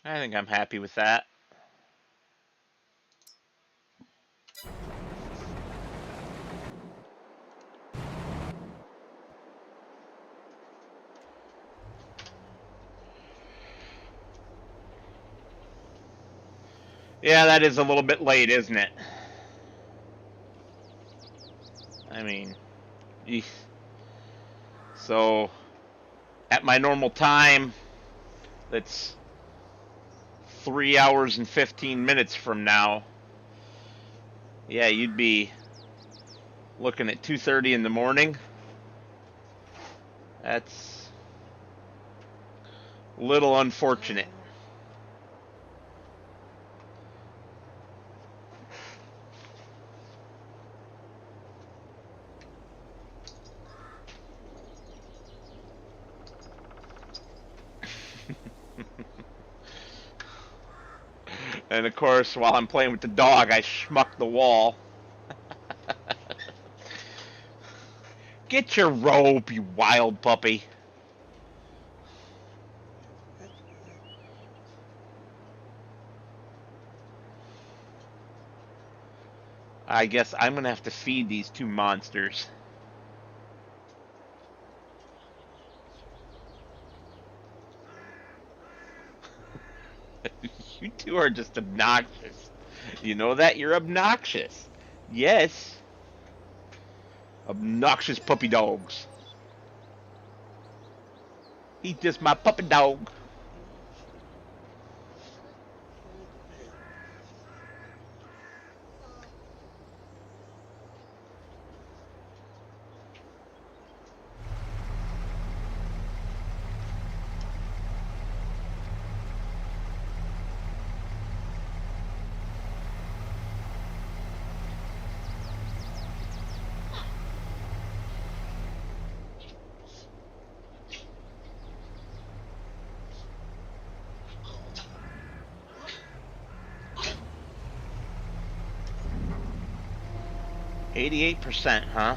S1: I think I'm happy with that. Yeah, that is a little bit late, isn't it? I mean, eesh. So at my normal time, that's 3 hours and 15 minutes from now, yeah, you'd be looking at 2:30 in the morning. That's a little unfortunate. And of course, while I'm playing with the dog, I schmuck the wall. Get your rope, you wild puppy. I guess I'm gonna have to feed these two monsters. You two are just obnoxious. You know that? You're obnoxious. Yes. Obnoxious puppy dogs. He's just my puppy dog. %, huh?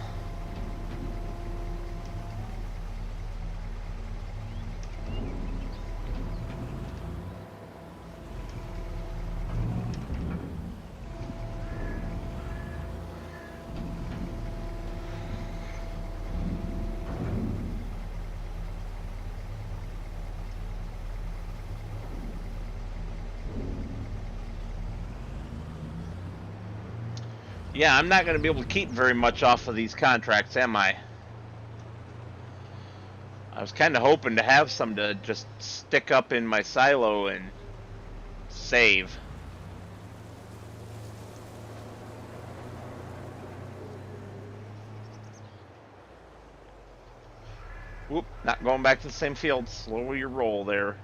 S1: Yeah, I'm not going to be able to keep very much off of these contracts, am I? I was kind of hoping to have some to just stick up in my silo and save. Whoop, not going back to the same field. Slow your roll there.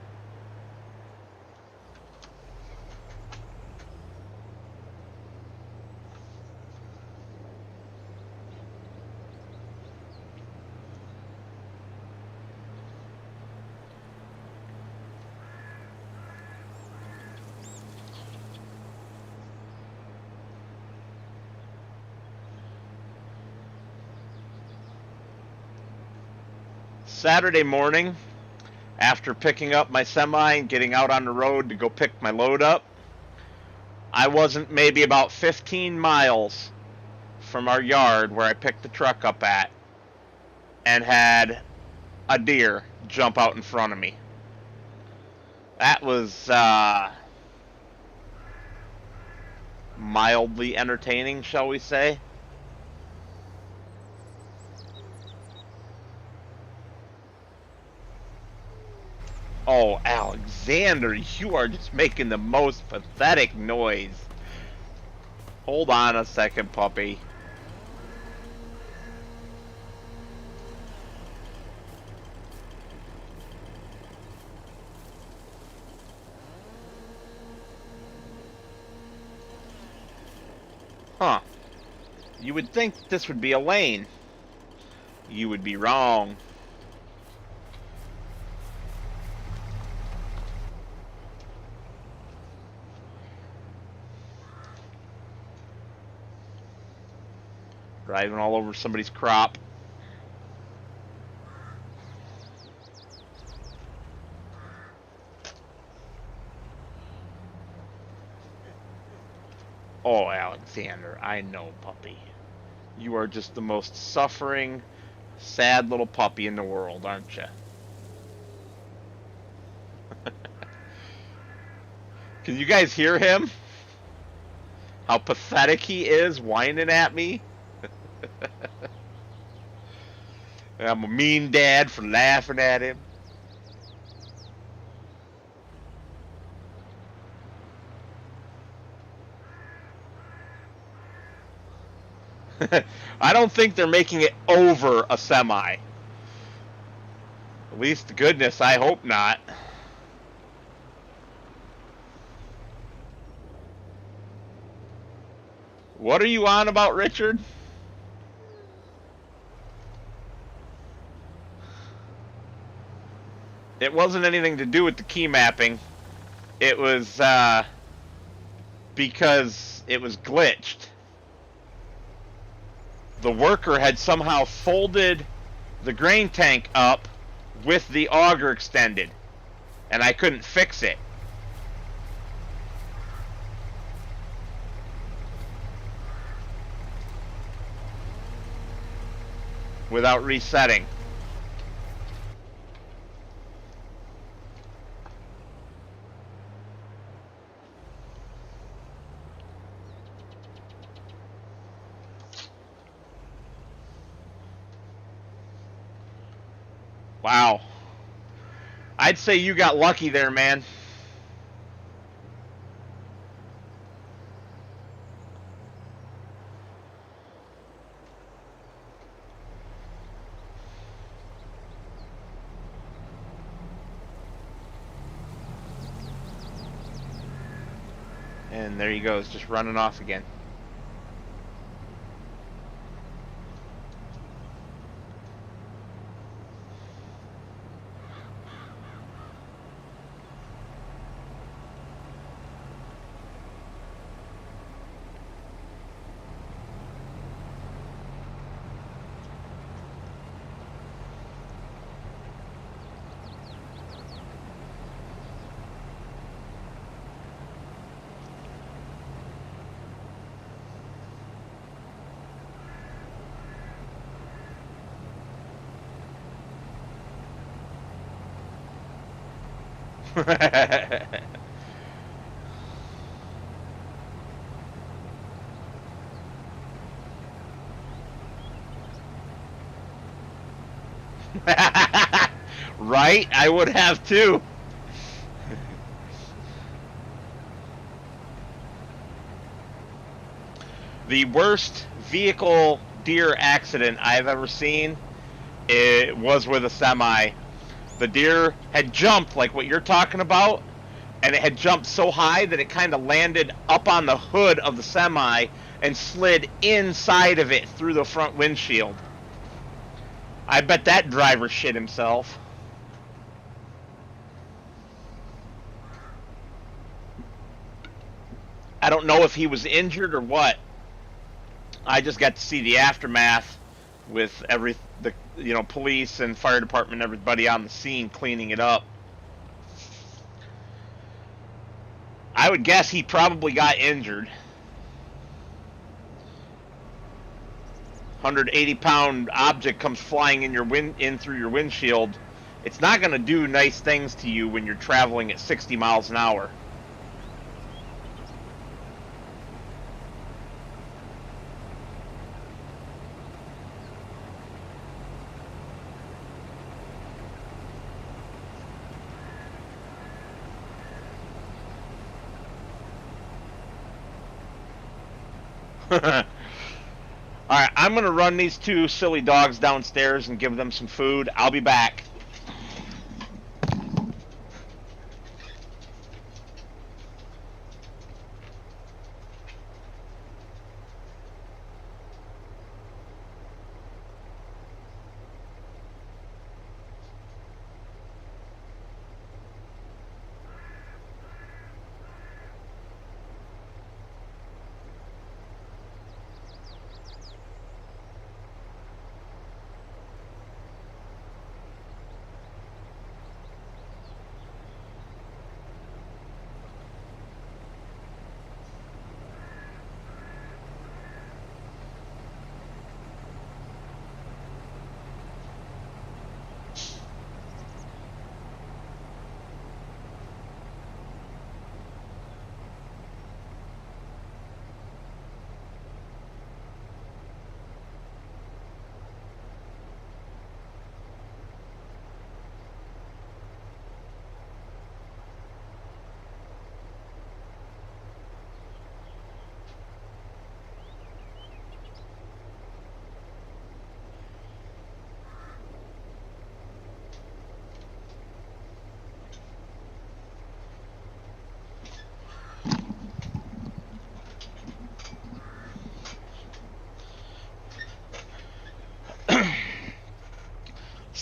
S1: Saturday morning, after picking up my semi and getting out on the road to go pick my load up, I wasn't maybe about 15 miles from our yard where I picked the truck up at and had a deer jump out in front of me. That was mildly entertaining, shall we say. Oh, Alexander, you are just making the most pathetic noise. Hold on a second, puppy. Huh. You would think this would be a lane. You would be wrong. Driving all over somebody's crop. Oh, Alexander, I know, puppy. You are just the most suffering, sad little puppy in the world, aren't you? Can you guys hear him? How pathetic he is whining at me? I'm a mean dad for laughing at him. I don't think they're making it over a semi. At least to goodness, I hope not. What are you on about, Richard? It wasn't anything to do with the key mapping. It was because it was glitched. The worker had somehow folded the grain tank up with the auger extended, and I couldn't fix it. Without resetting. Wow. I'd say you got lucky there, man. And there he goes, just running off again. Right? I would have too. The worst vehicle deer accident I've ever seen, it was with a semi. The deer had jumped like what you're talking about, and it had jumped so high that it kind of landed up on the hood of the semi and slid inside of it through the front windshield. I bet that driver shit himself. I don't know if he was injured or what. I just got to see the aftermath with the police and fire department, everybody on the scene cleaning it up. I would guess he probably got injured. 180-pound object comes flying in through your windshield. It's not going to do nice things to you when you're traveling at 60 miles an hour. Alright, I'm going to run these two silly dogs downstairs and give them some food. I'll be back.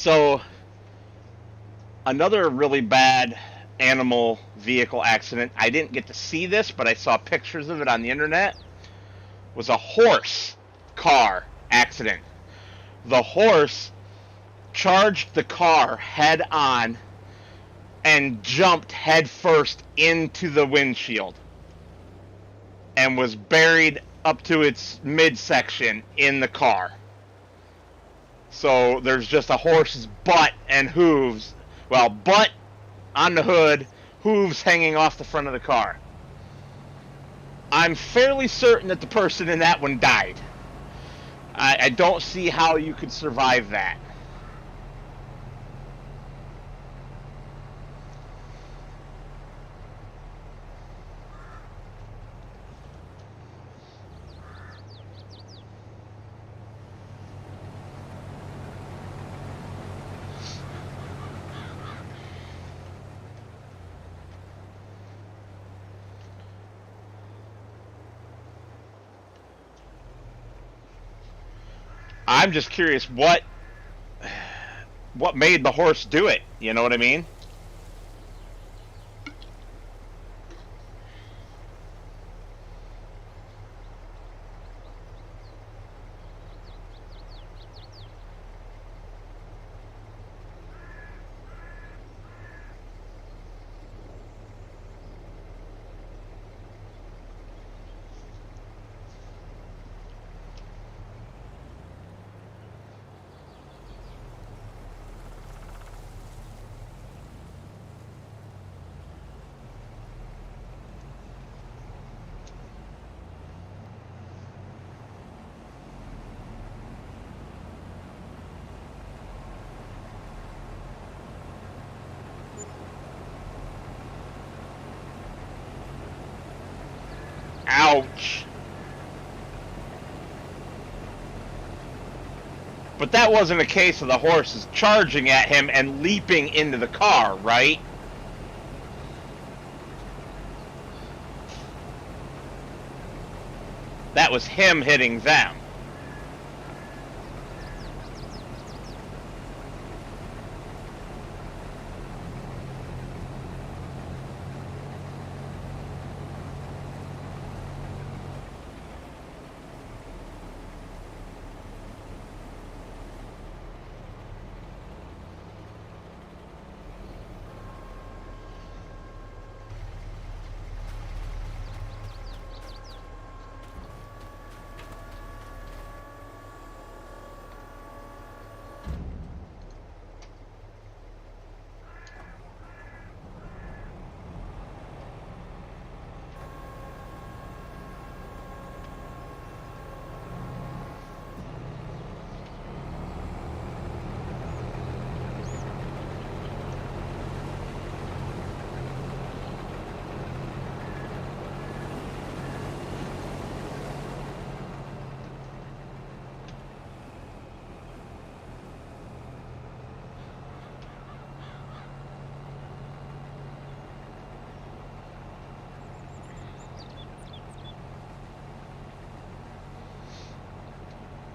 S1: So another really bad animal vehicle accident. I didn't get to see this, but I saw pictures of it on the internet. Was a horse car accident. The horse charged the car head on and jumped head first into the windshield and was buried up to its midsection in the car. So there's just a horse's butt and hooves. Well, butt on the hood, hooves hanging off the front of the car. I'm fairly certain that the person in that one died. I don't see how you could survive that. I'm just curious what made the horse do it. You know what I mean? Ouch. But that wasn't a case of the horses charging at him and leaping into the car, right? That was him hitting them.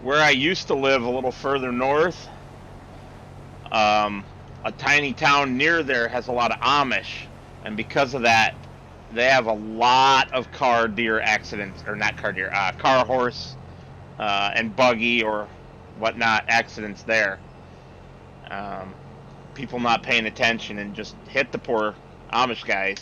S1: Where I used to live a little further north, a tiny town near there has a lot of Amish, and because of that, they have a lot of car deer accidents, or not car deer, car horse and buggy or whatnot accidents there. Um, People not paying attention and just hit the poor Amish guys.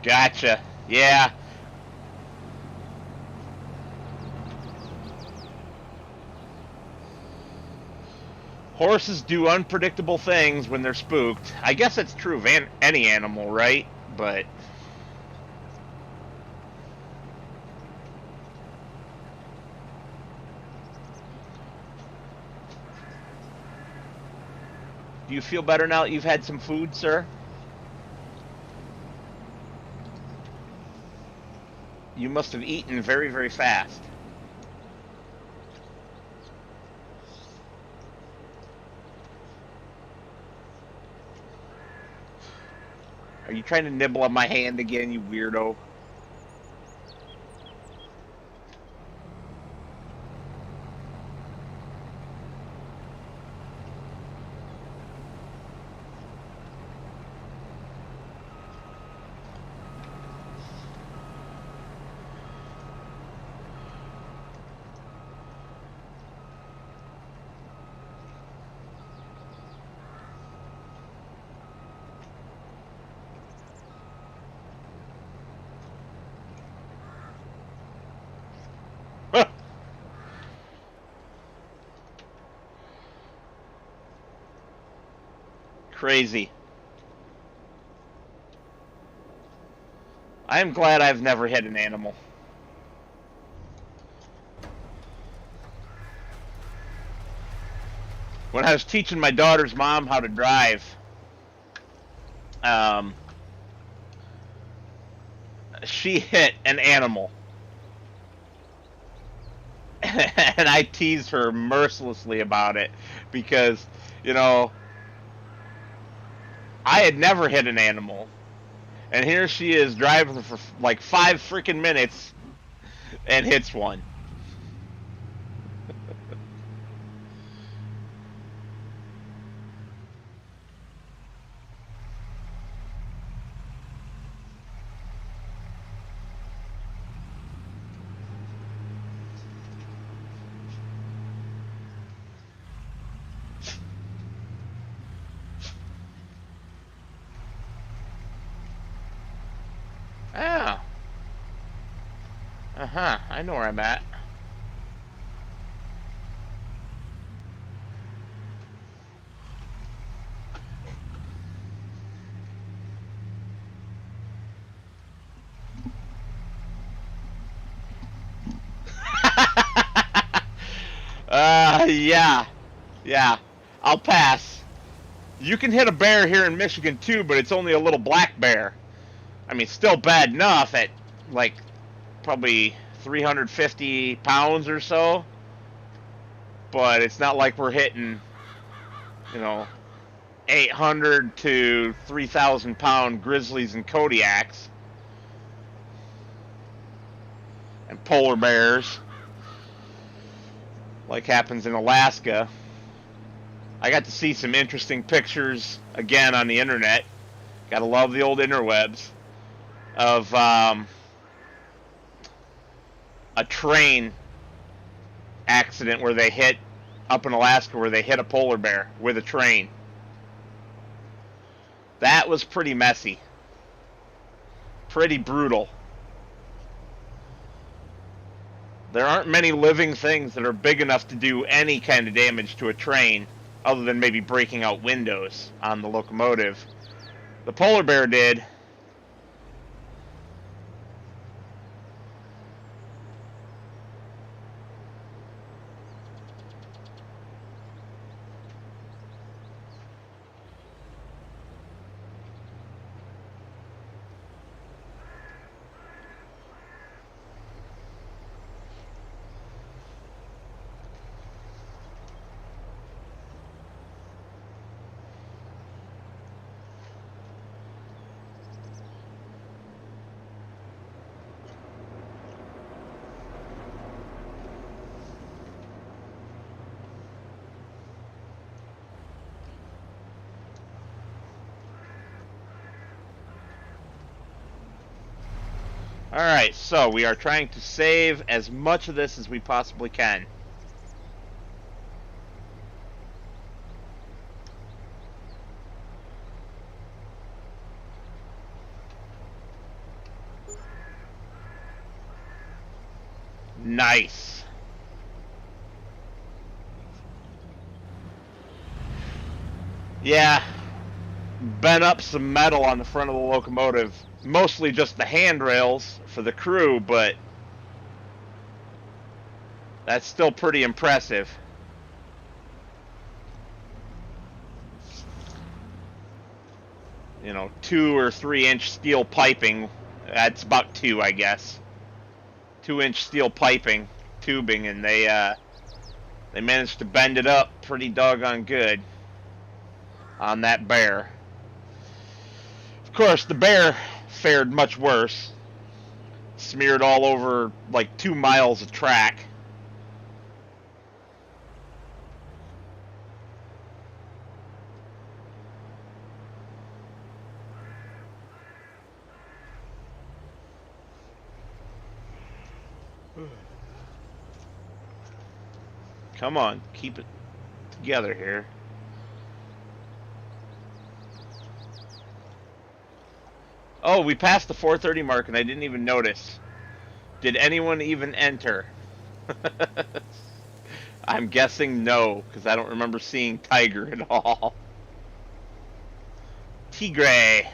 S1: Gotcha. Yeah. Horses do unpredictable things when they're spooked. I guess that's true of any animal, right? But do you feel better now that you've had some food, sir? You must have eaten very, very fast. Are you trying to nibble on my hand again, you weirdo? Crazy. I am glad I've never hit an animal. When I was teaching my daughter's mom how to drive, um, she hit an animal. And I teased her mercilessly about it because, you know, I had never hit an animal. And here she is driving for like 5 freaking minutes and hits one. Oh. Uh-huh. I know where I'm at. Yeah. Yeah. I'll pass. You can hit a bear here in Michigan too, but it's only a little black bear. I mean, still bad enough at like probably 350 pounds or so, but it's not like we're hitting, you know, 800 to 3,000 pound grizzlies and Kodiaks and polar bears like happens in Alaska. I got to see some interesting pictures again on the internet. Gotta love the old interwebs of a train accident where they hit up in Alaska where they hit a polar bear with a train. That was pretty messy. Pretty brutal. There aren't many living things that are big enough to do any kind of damage to a train other than maybe breaking out windows on the locomotive. The polar bear did. Alright, so we are trying to save as much of this as we possibly can. Nice. Yeah, bent up some metal on the front of the locomotive. Mostly just the handrails for the crew, but that's still pretty impressive. You know, 2 or 3 inch steel piping. That's about 2, I guess. 2-inch steel piping, tubing, and they managed to bend it up pretty doggone good on that bear. Of course, the bear fared much worse. Smeared all over like 2 miles of track. Come on, keep it together here. Oh, we passed the 4:30 mark and I didn't even notice. Did anyone even enter? I'm guessing no, because I don't remember seeing Tiger at all. Tigre.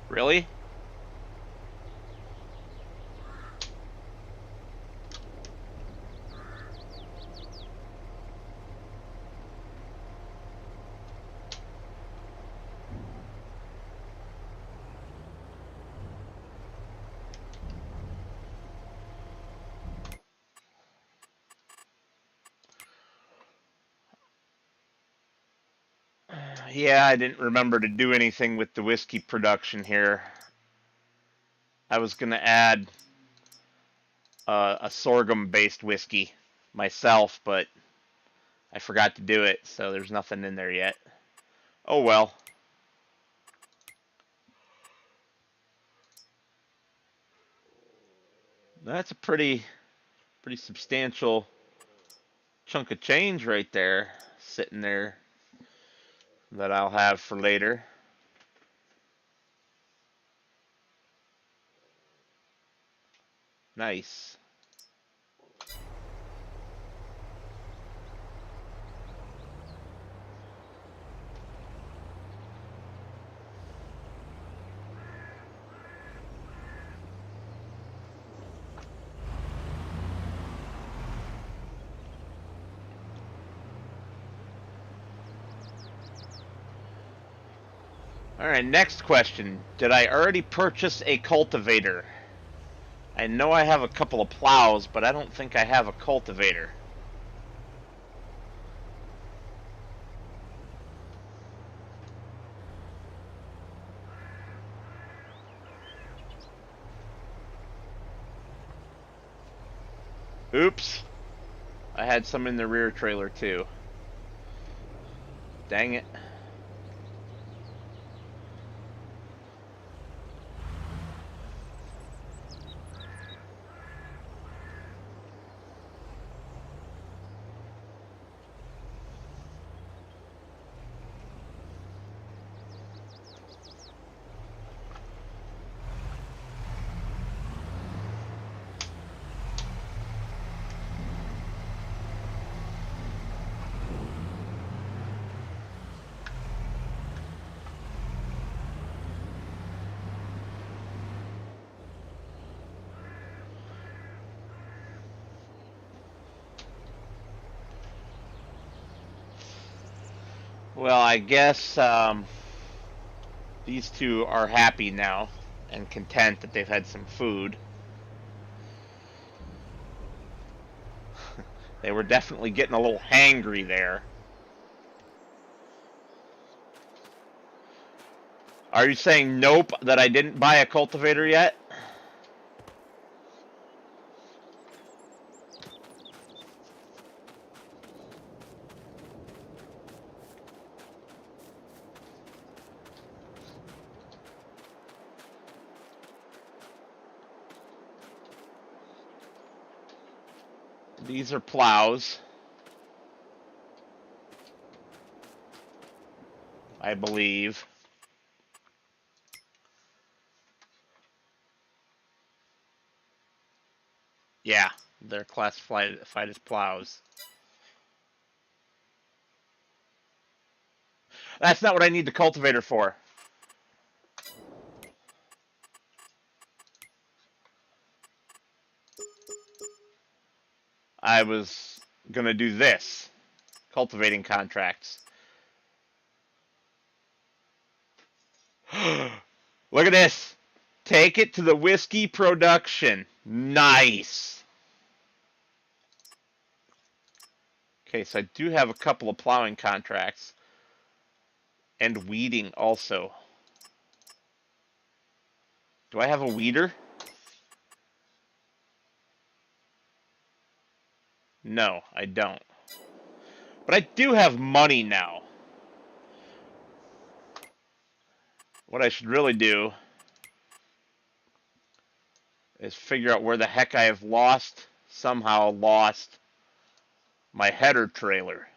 S1: Really? Yeah, I didn't remember to do anything with the whiskey production here. I was going to add a sorghum-based whiskey myself, but I forgot to do it, so there's nothing in there yet. Oh well. That's a pretty substantial chunk of change right there, sitting there, that I'll have for later. Nice. All right, next question. Did I already purchase a cultivator? I know I have a couple of plows, but I don't think I have a cultivator. Oops. I had some in the rear trailer too. Dang it. Well, I guess these two are happy now and content that they've had some food. They were definitely getting a little hangry there. Are you saying nope, that I didn't buy a cultivator yet? These are plows, I believe. Yeah, they're classified as plows. That's not what I need the cultivator for. I was going to do this. Cultivating contracts. Look at this. Take it to the whiskey production. Nice. Okay, so I do have a couple of plowing contracts. And weeding also. Do I have a weeder? No, I don't. But I do have money now. What I should really do is figure out where the heck I have somehow lost my header trailer.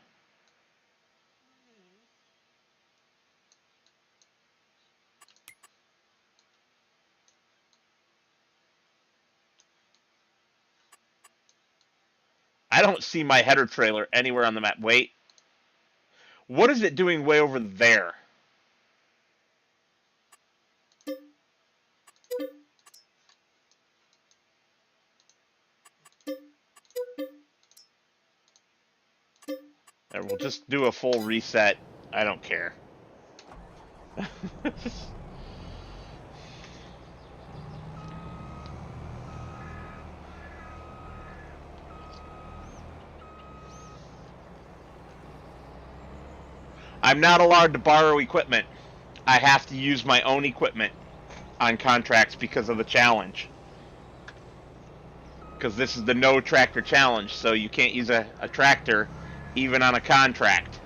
S1: I don't see my header trailer anywhere on the map. Wait. What is it doing way over there? We'll just do a full reset. I don't care. I'm not allowed to borrow equipment. I have to use my own equipment on contracts because of the challenge. Because this is the no tractor challenge, so you can't use a tractor even on a contract.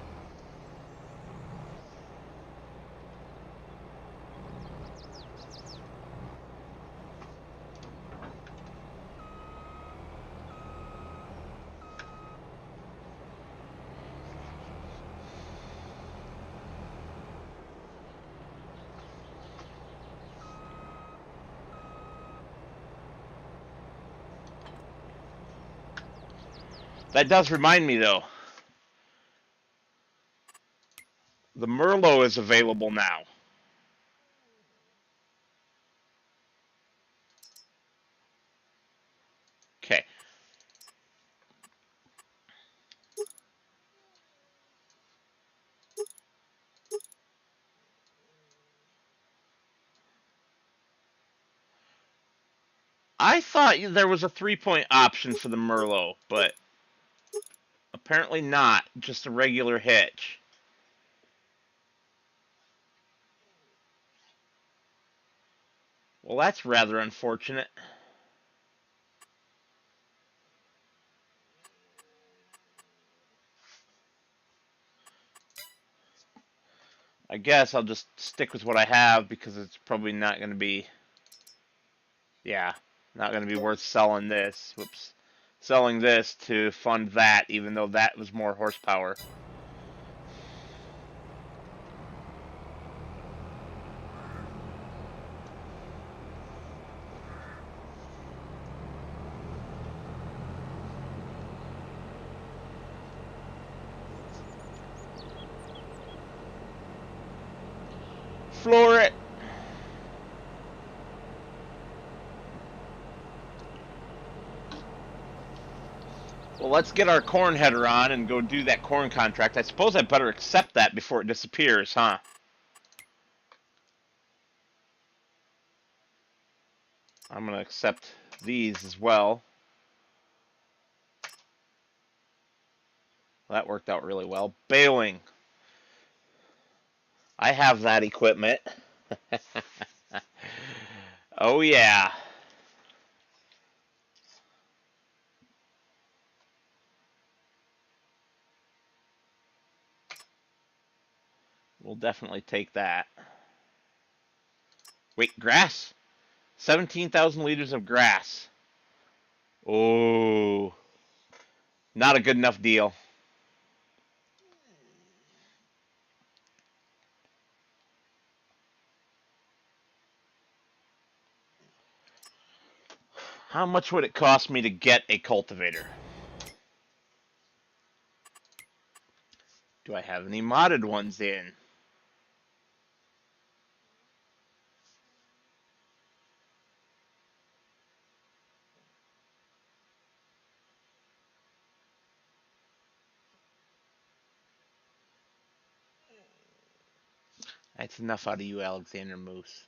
S1: That does remind me, though. The Merlot is available now. Okay. I thought there was a 3-point option for the Merlot, but apparently not. Just a regular hitch. Well, that's rather unfortunate. I guess I'll just stick with what I have because it's probably not going to be, yeah, not going to be worth selling this. Whoops. Selling this to fund that, even though that was more horsepower. Floor it. Well, let's get our corn header on and go do that corn contract. I suppose I better accept that before it disappears, huh? I'm going to accept these as well. That worked out really well. Baling. I have that equipment. Oh, yeah. We'll definitely take that. Wait, grass? 17,000 liters of grass. Oh, not a good enough deal. How much would it cost me to get a cultivator? Do I have any modded ones in? That's enough out of you, Alexander Moose.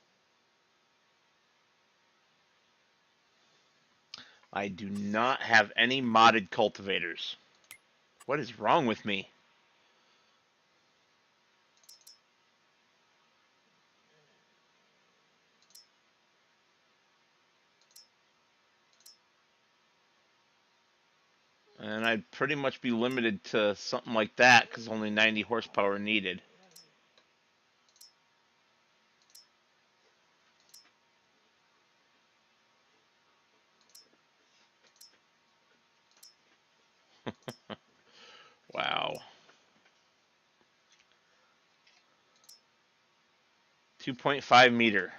S1: I do not have any modded cultivators. What is wrong with me? And I'd pretty much be limited to something like that because only 90 horsepower needed. Wow. 2.5 meter.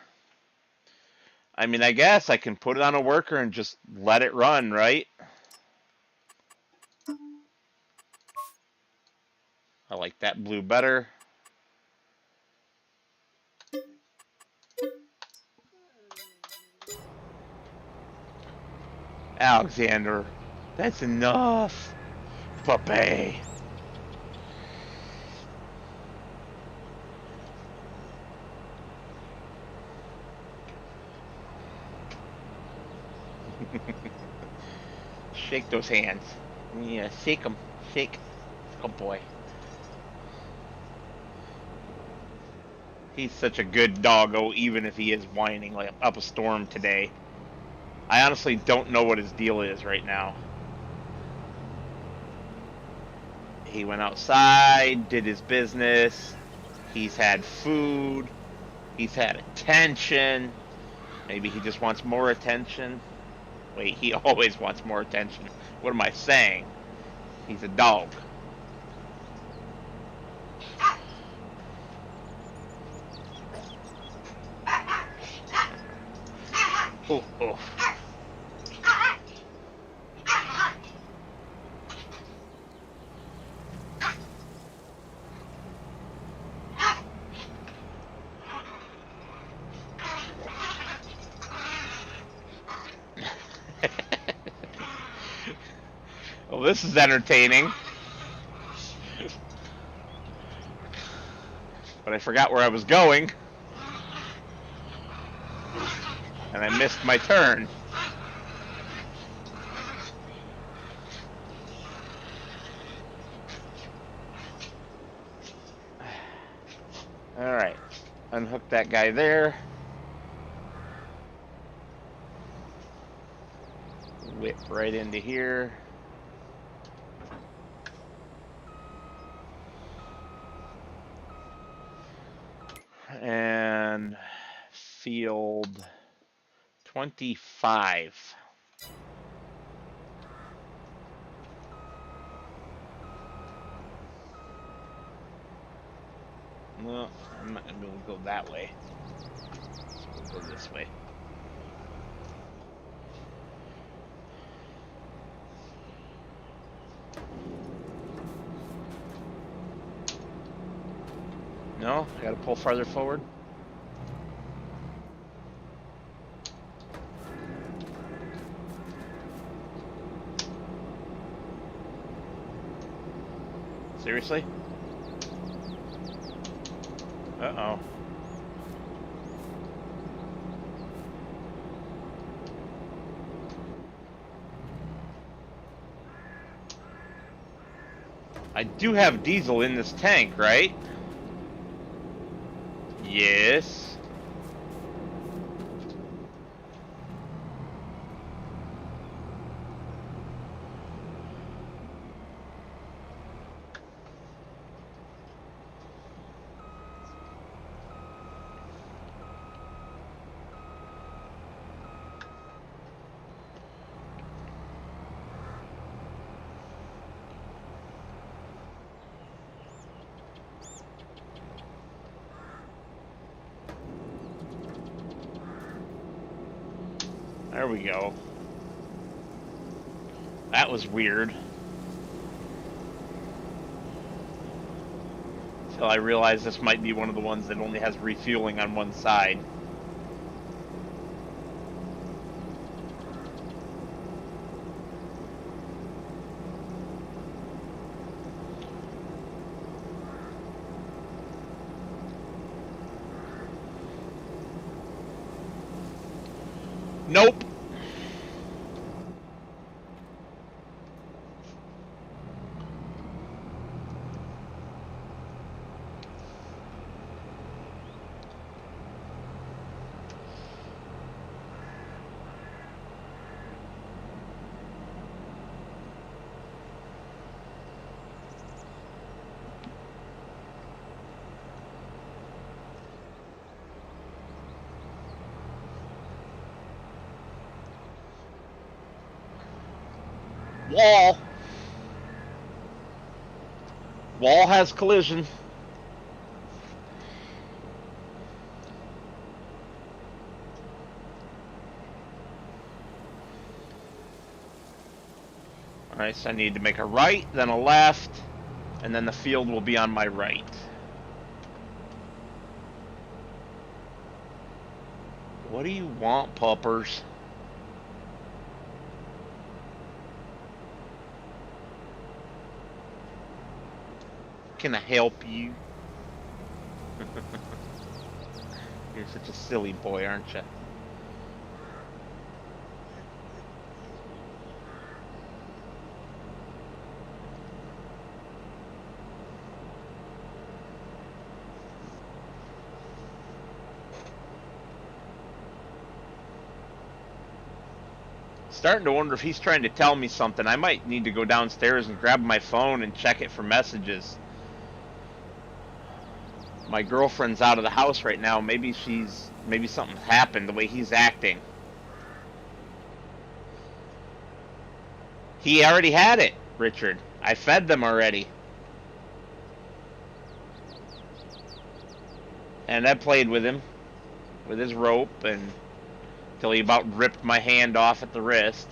S1: I mean, I guess I can put it on a worker and just let it run, right? I like that blue better. Alexander, that's enough. Puppy. Shake those hands. Yeah, shake them. Shake. Good boy. He's such a good doggo, even if he is whining like up a storm today. I honestly don't know what his deal is right now. He went outside, did his business. He's had food. He's had attention. Maybe he just wants more attention. Wait, he always wants more attention. What am I saying? He's a dog. Oh, oh. Well, this is entertaining. But I forgot where I was going. And I missed my turn. Alright. Unhook that guy there. Whip right into here. And field 25. No, I'm not going to be able to go that way. So we'll go this way. No, I gotta pull farther forward. Seriously? Uh-oh. I do have diesel in this tank, right? Yes. There we go. That was weird. Until I realized this might be one of the ones that only has refueling on one side. Nope. Wall. Wall has collision. Alright, so I need to make a right, then a left, and then the field will be on my right. What do you want, puppers? Can I help you? You're such a silly boy, aren't you? Starting to wonder if he's trying to tell me something. I might need to go downstairs and grab my phone and check it for messages. My girlfriend's out of the house right now. Maybe something happened the way he's acting. He already had it, Richard. I fed them already. And I played with him, with his rope, and till he about ripped my hand off at the wrist.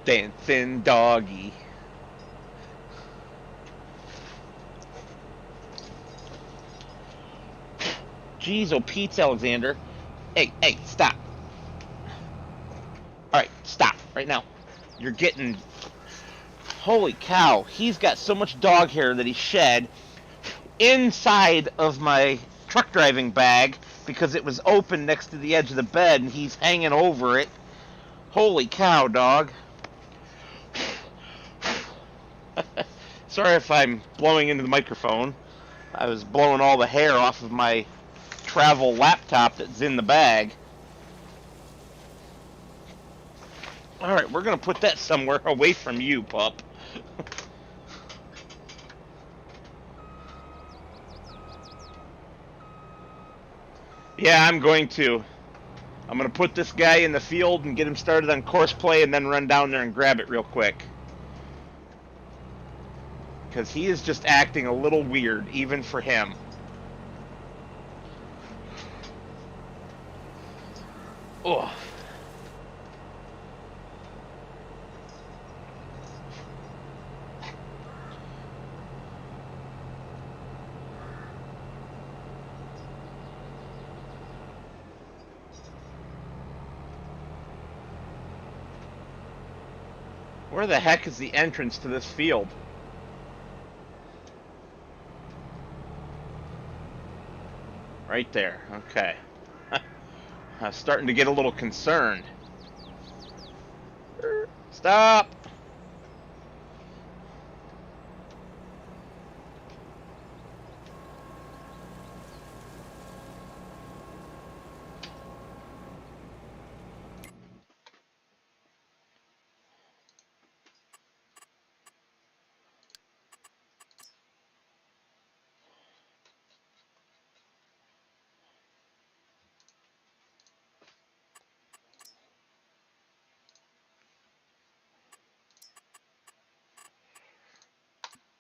S1: Dancing doggy. Jeez, oh Pete Alexander. Hey, stop. Alright, stop, right now. You're getting... Holy cow, he's got so much dog hair that he shed inside of my truck driving bag because it was open next to the edge of the bed and he's hanging over it. Holy cow, dog. Sorry if I'm blowing into the microphone. I was blowing all the hair off of my travel laptop that's in the bag. Alright, we're going to put that somewhere away from you, pup. Yeah, I'm going to. I'm going to put this guy in the field and get him started on course play and then run down there and grab it real quick. Because he is just acting a little weird, even for him. Ugh. Where the heck is the entrance to this field? Right there. Okay. I was starting to get a little concerned. Stop!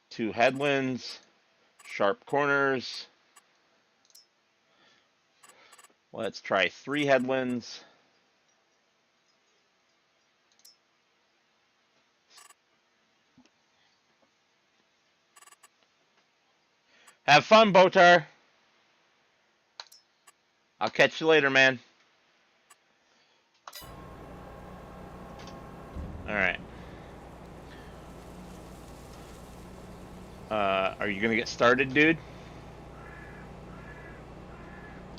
S1: Two headlands, sharp corners. Let's try three headlands. Have fun, Botar. I'll catch you later, man. All right. Are you gonna get started, dude?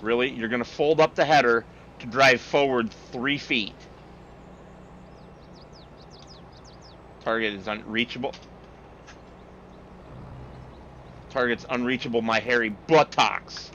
S1: Really? You're gonna fold up the header to drive forward 3 feet. Target is unreachable. Target's unreachable, my hairy buttocks.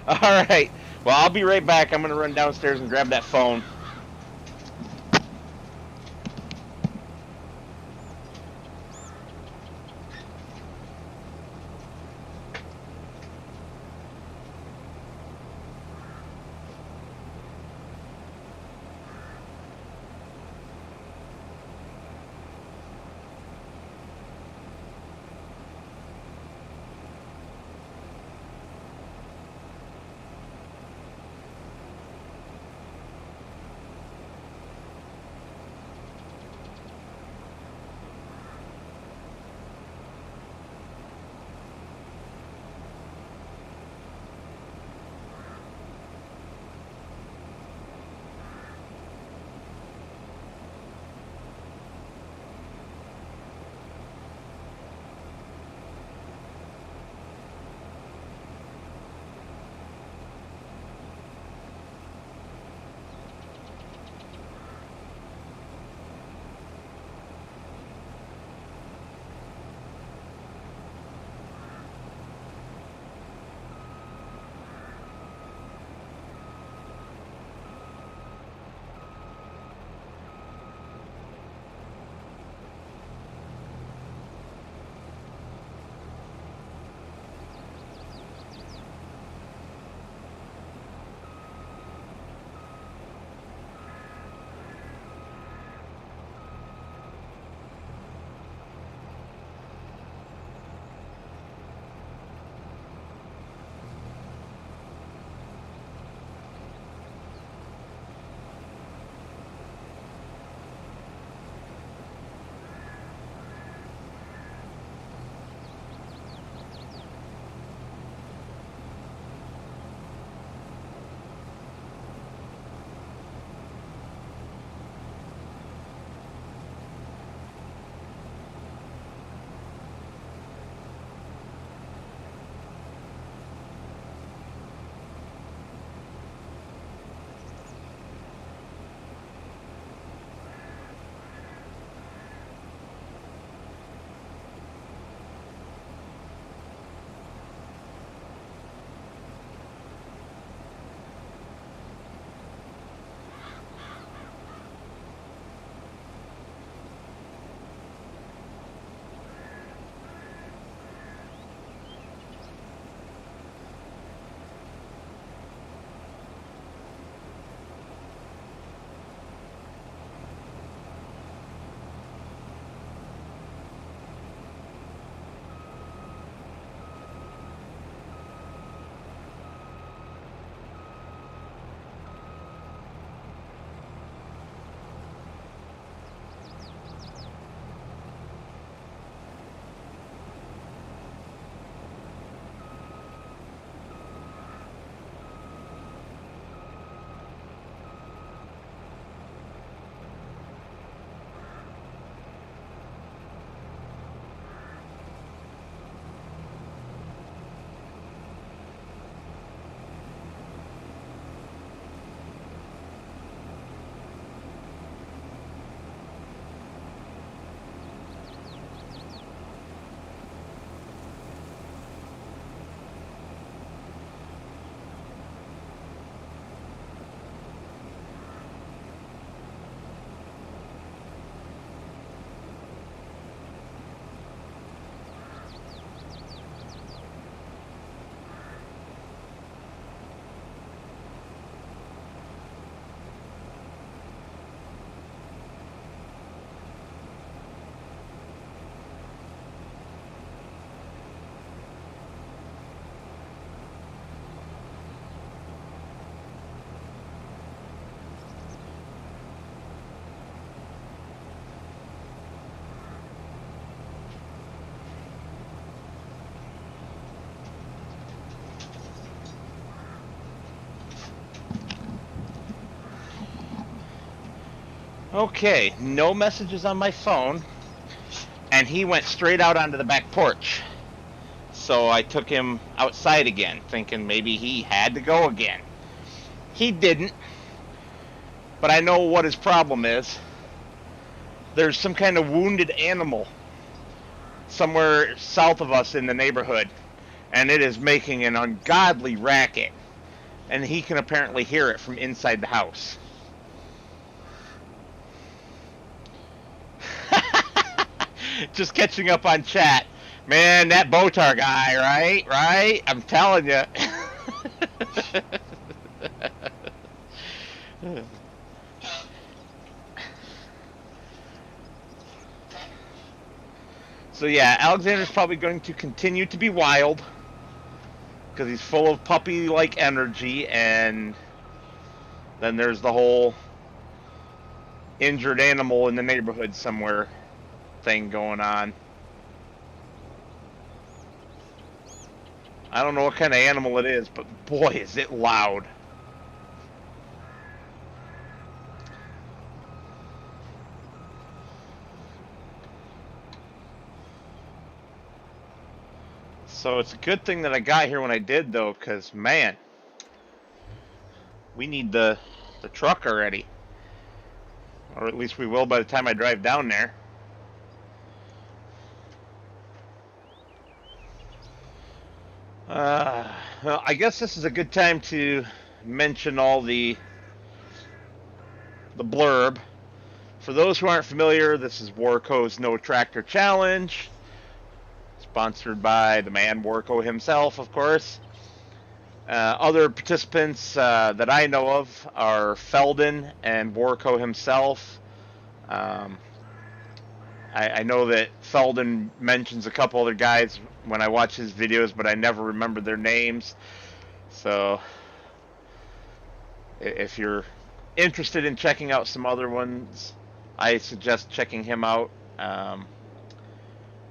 S1: All right. Well, I'll be right back. I'm gonna run downstairs and grab that phone. Okay, no messages on my phone, and he went straight out onto the back porch. So I took him outside again, thinking maybe he had to go again. He didn't, but I know what his problem is. There's some kind of wounded animal somewhere south of us in the neighborhood, and it is making an ungodly racket, and he can apparently hear it from inside the house. Just catching up on chat. Man, that Botar guy, right? Right? I'm telling you. So yeah, Alexander's probably going to continue to be wild because he's full of puppy-like energy, and then there's the whole injured animal in the neighborhood somewhere thing going on. I don't know what kind of animal it is, but boy, is it loud. So it's a good thing that I got here when I did, though, because, man, we need the truck already. Or at least we will by the time I drive down there. Well, I guess this is a good time to mention all the blurb. For those who aren't familiar, this is Warco's No Tractor Challenge, sponsored by the man Warco himself, of course. Other participants that I know of are Feldon and Warco himself. I know that Feldon mentions a couple other guys when I watch his videos, but I never remember their names. So if you're interested in checking out some other ones, I suggest checking him out.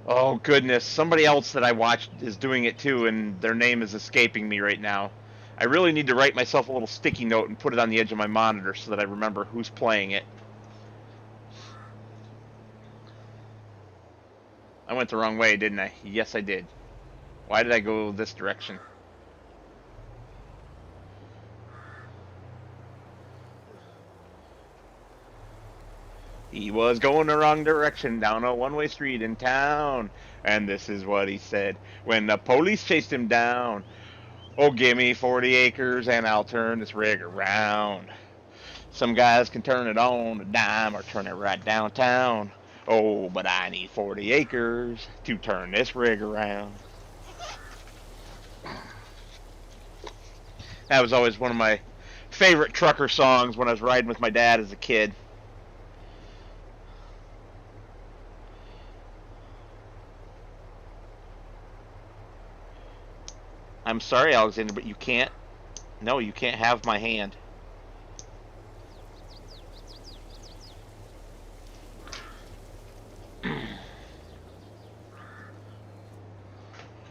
S1: Oh goodness, somebody else that I watched is doing it too, and their name is escaping me right now. I really need to write myself a little sticky note and put it on the edge of my monitor so that I remember who's playing it. I went the wrong way, didn't I? Yes, I did. Why did I go this direction? He was going the wrong direction down a one-way street in town. And this is what he said when the police chased him down. Oh, give me 40 acres and I'll turn this rig around. Some guys can turn it on a dime or turn it right downtown. Oh, but I need 40 acres to turn this rig around. That was always one of my favorite trucker songs when I was riding with my dad as a kid. I'm sorry, Alexander, but you can't. No, you can't have my hand.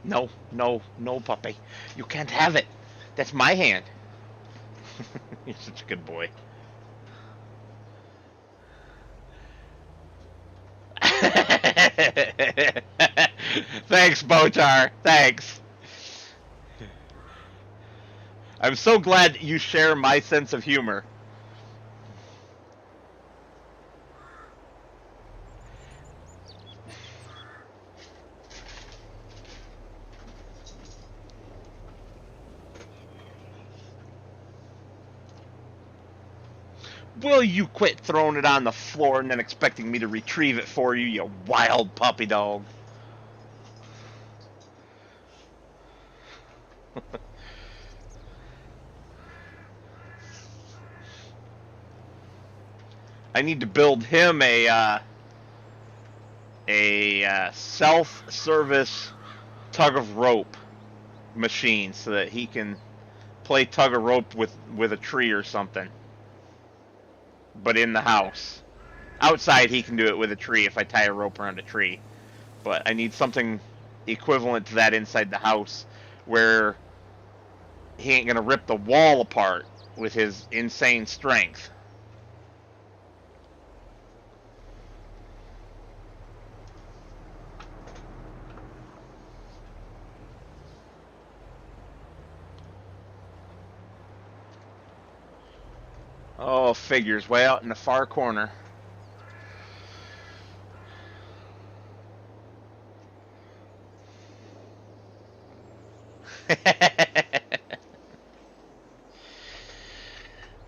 S1: No, no, no, puppy. You can't have it. That's my hand. You're such a good boy. Thanks, Botar. Thanks. I'm so glad you share my sense of humor. Will you quit throwing it on the floor and then expecting me to retrieve it for you, you wild puppy dog? I need to build him a self-service tug of rope machine so that he can play tug of rope with a tree or something. But in the house. Outside he can do it with a tree if I tie a rope around a tree. But I need something equivalent to that inside the house where he ain't gonna rip the wall apart with his insane strength. figures way out in the far corner.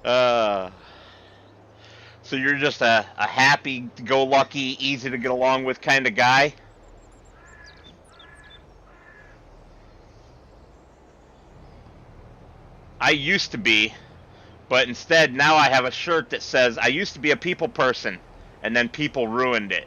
S1: uh, so you're just a happy-go-lucky, easy to get along with kind of guy? I used to be, but instead now I have a shirt that says I used to be a people person, and then people ruined it.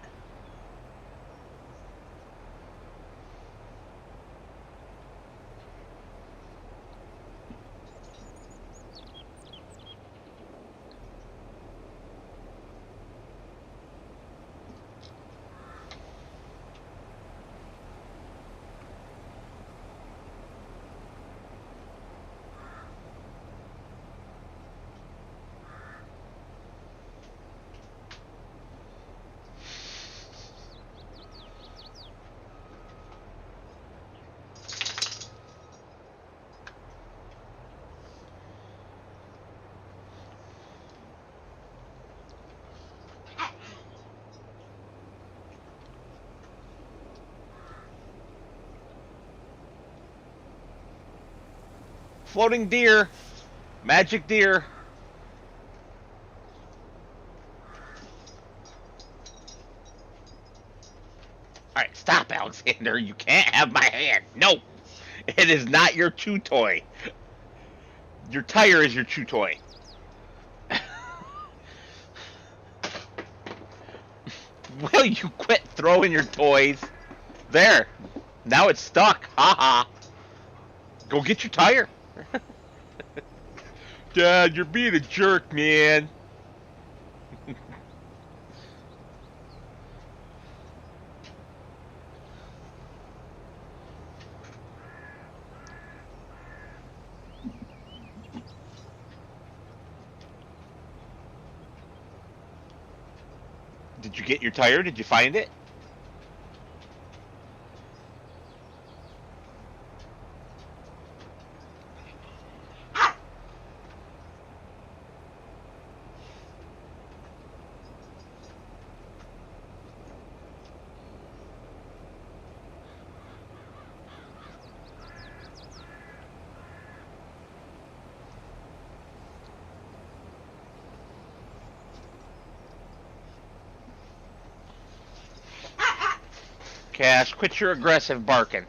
S1: Floating deer, magic deer. All right, stop, Alexander. You can't have my hand. No, it is not your chew toy. Your tire is your chew toy. Will you quit throwing your toys? There. Now it's stuck. Ha ha. Go get your tire. Dad, you're being a jerk, man. Did you get your tire? Did you find it? Cash, quit your aggressive barking.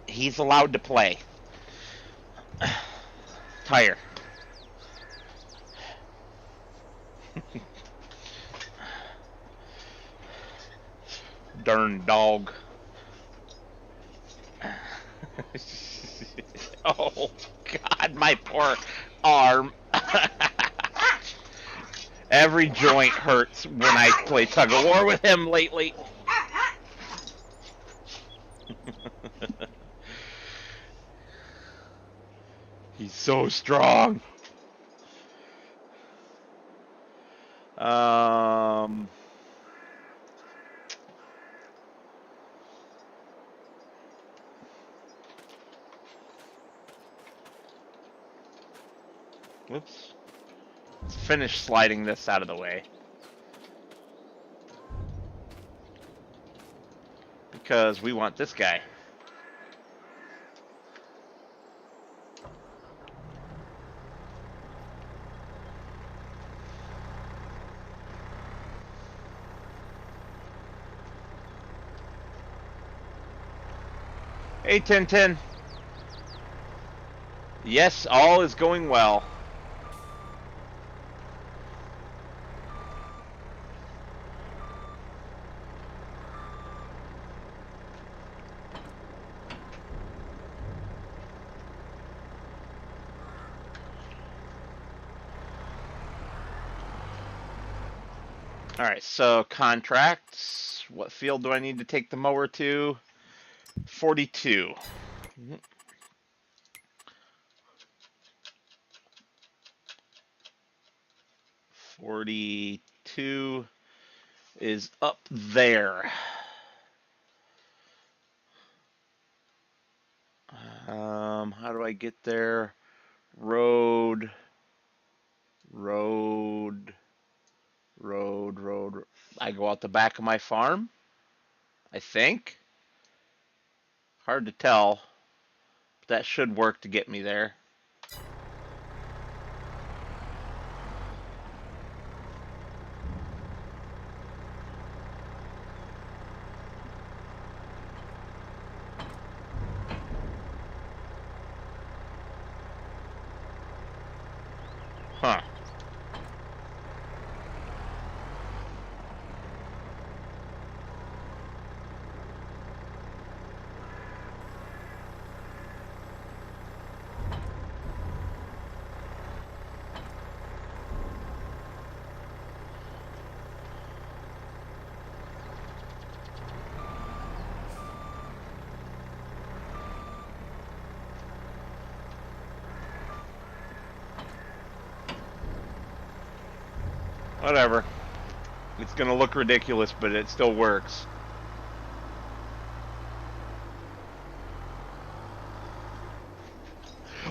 S1: He's allowed to play. Tire. Darn dog. Oh, God, my poor arm. Every joint hurts when I play tug of war with him lately. He's so strong. Um, Whoops. Let's finish sliding this out of the way. Because we want this guy. Hey, Tintin. Yes, all is going well. Alright, so contracts. What field do I need to take the mower to? 42. 42 is up there. How do I get there? Road. Road, road. I go out the back of my farm, I think. Hard to tell, but that should work to get me there. Huh. Whatever. It's gonna look ridiculous, but it still works.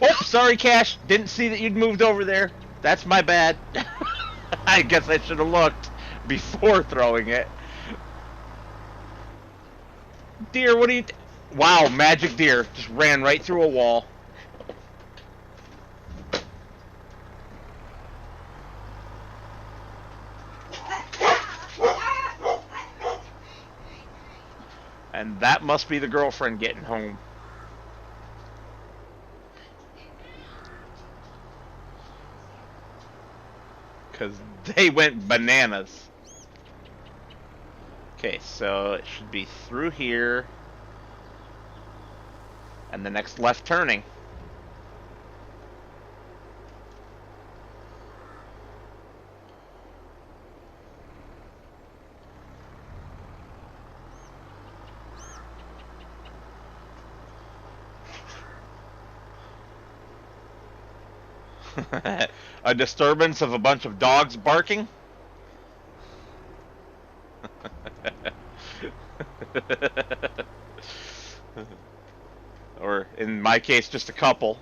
S1: Oh, sorry, Cash. Didn't see that you'd moved over there. That's my bad. I guess I should have looked before throwing it. Deer, what are you... Wow, magic deer. Just ran right through a wall. And that must be the girlfriend getting home. Because they went bananas. Okay, so it should be through here. And the next left turning. A disturbance of a bunch of dogs barking? Or, in my case, just a couple.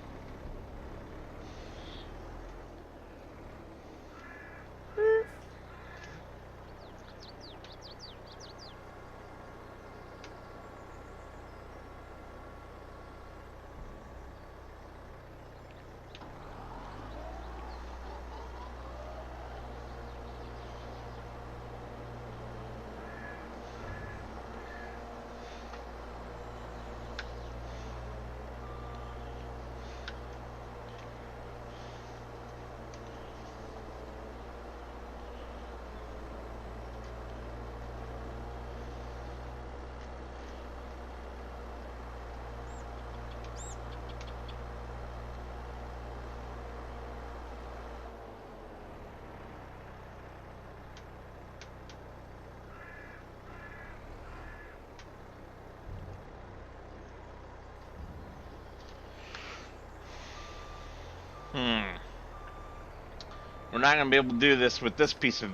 S1: We're not going to be able to do this with this piece of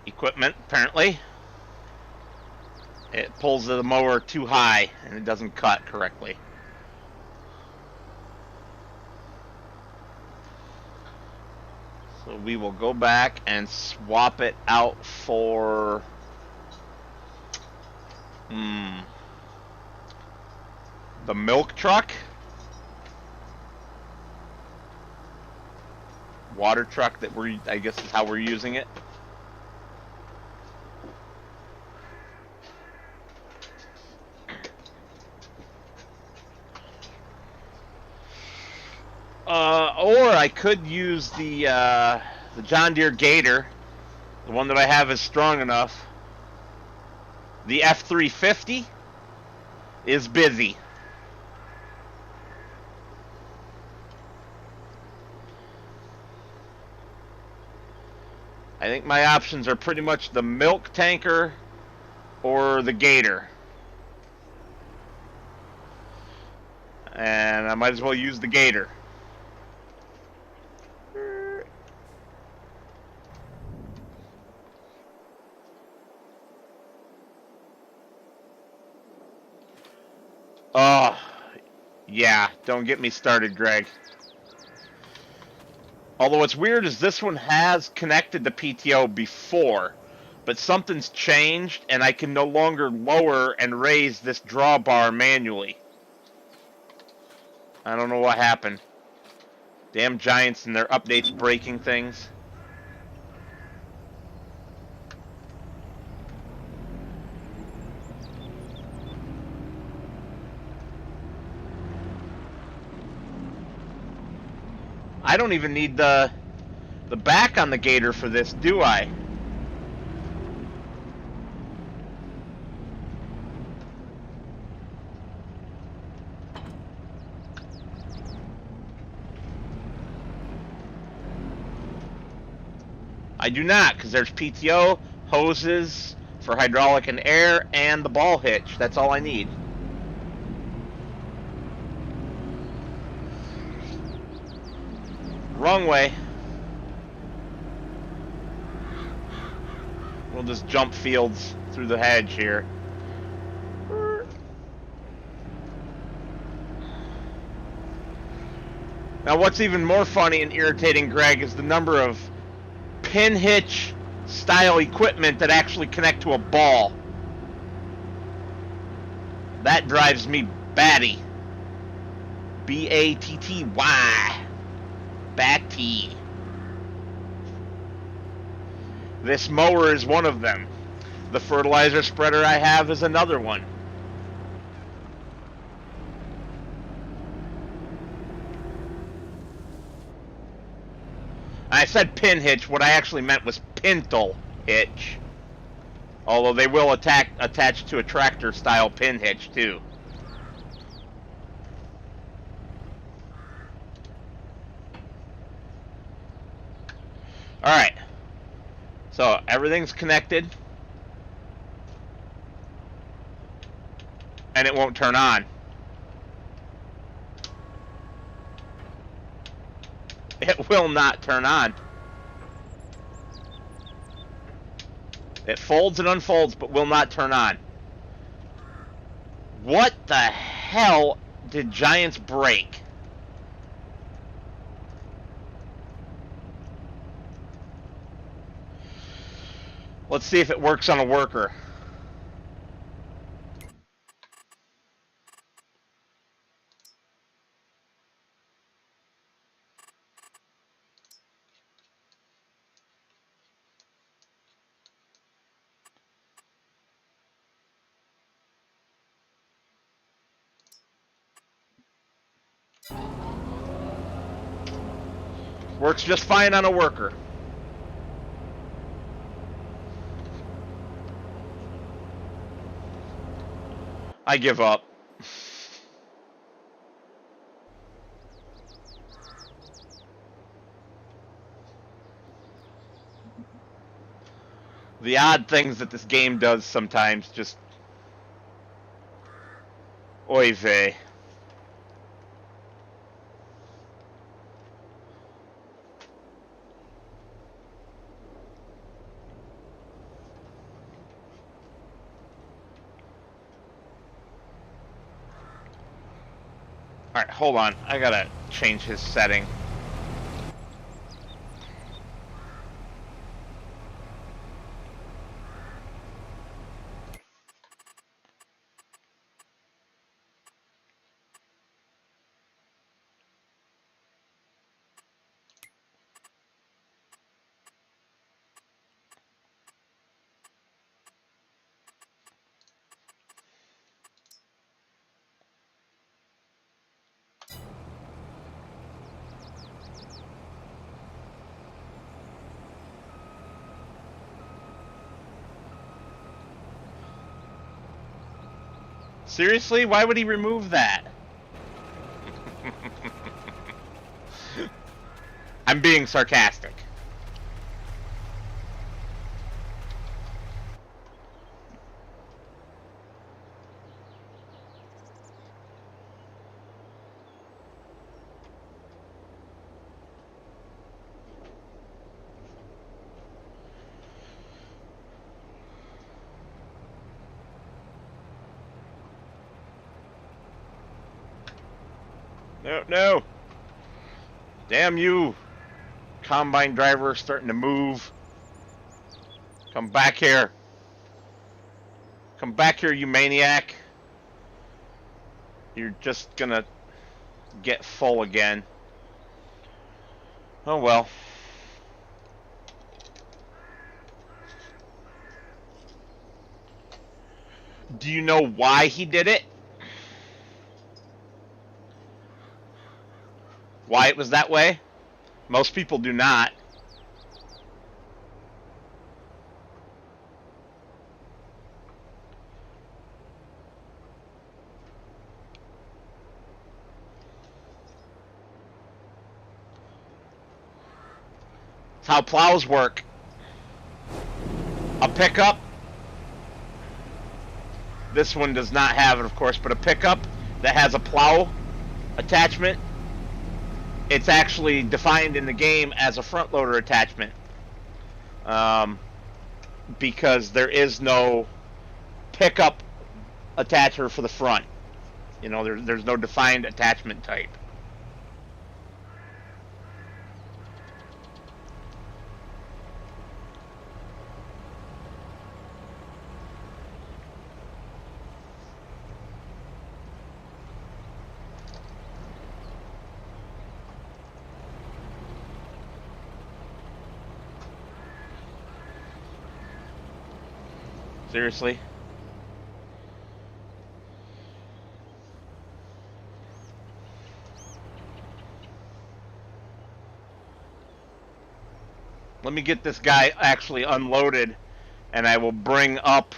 S1: equipment, apparently. It pulls the mower too high, and it doesn't cut correctly. So we will go back and swap it out for... the milk truck? Water truck that I guess is how we're using it. Or I could use the John Deere Gator. The one that I have is strong enough. The F350 is busy. I think my options are pretty much the milk tanker or the Gator. And I might as well use the Gator. Oh, yeah, don't get me started, Greg. Although what's weird is this one has connected to PTO before, but something's changed and I can no longer lower and raise this drawbar manually. I don't know what happened. Damn Giants and their updates breaking things. I don't even need the back on the Gator for this, do I? I do not, because there's PTO, hoses for hydraulic and air, and the ball hitch. That's all I need. Wrong way. We'll just jump fields through the hedge here. Now what's even more funny and irritating, Greg, is the number of pin hitch style equipment that actually connect to a ball. That drives me batty. B-A-T-T-Y. Batty. This mower is one of them. The fertilizer spreader I have is another one. I said pin hitch. What I actually meant was pintle hitch. Although they will attach to a tractor style pin hitch too. Alright. So everything's connected. And it won't turn on. It will not turn on. It folds and unfolds, but will not turn on. What the hell did Giants break? Let's see if it works on a worker. Works just fine on a worker. I give up. The odd things that this game does sometimes just... Oy vey. Alright, hold on. I gotta change his setting. Seriously? Why would he remove that? I'm being sarcastic. No, no. Damn you. combine driver starting to move. Come back here. Come back here, you maniac. You're just gonna get full again. Oh well. Do you know why he did it? Why it was that way? Most people do not. It's how plows work. A pickup. This one does not have it, of course, but a pickup that has a plow attachment, it's actually defined in the game as a front loader attachment. Because there is no pickup attacher for the front. You know, there's no defined attachment type. Seriously? Let me get this guy actually unloaded, and I will bring up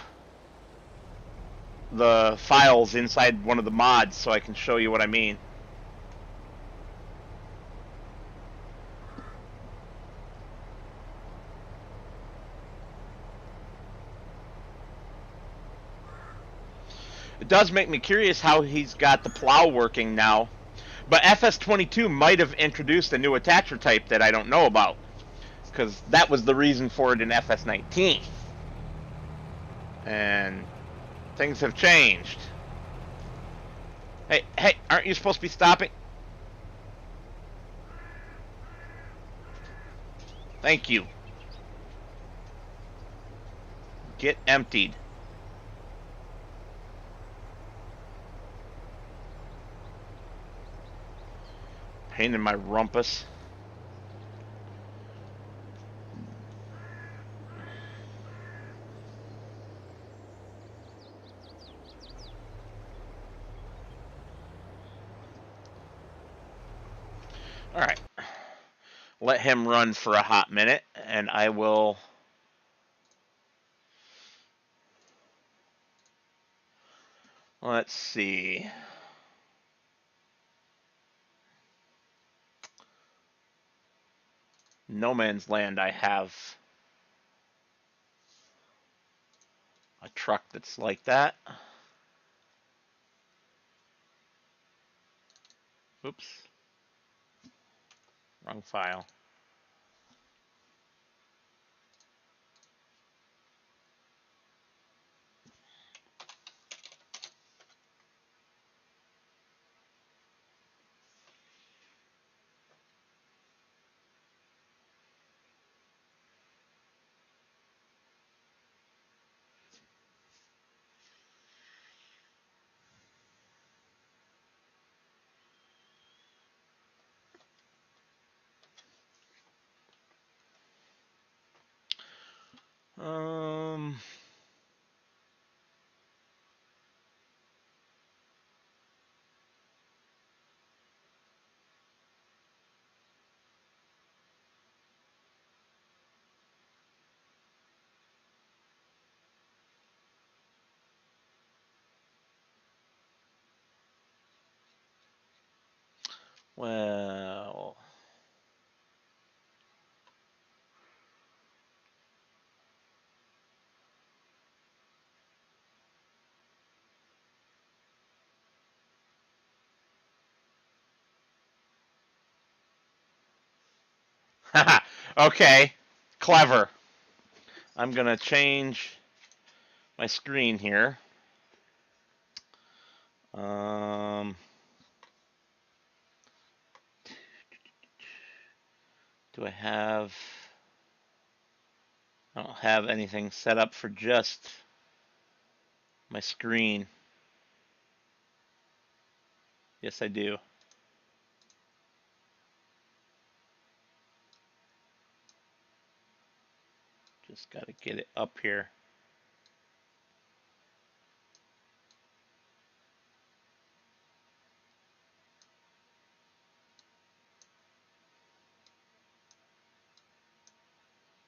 S1: the files inside one of the mods so I can show you what I mean. It does make me curious how he's got the plow working now. But FS22 might have introduced a new attacher type that I don't know about. Because that was the reason for it in FS19. And things have changed. Hey, aren't you supposed to be stopping? Thank you. Get emptied. Pain in my rumpus. Alright. Let him run for a hot minute, and I will... Let's see. No Man's Land, I have a truck that's like that. Oops. Wrong file. Um... Well... Okay. Clever. I'm gonna change my screen here. Um... Do I have... I don't have anything set up for just my screen. Yes, I do. Just got to get it up here.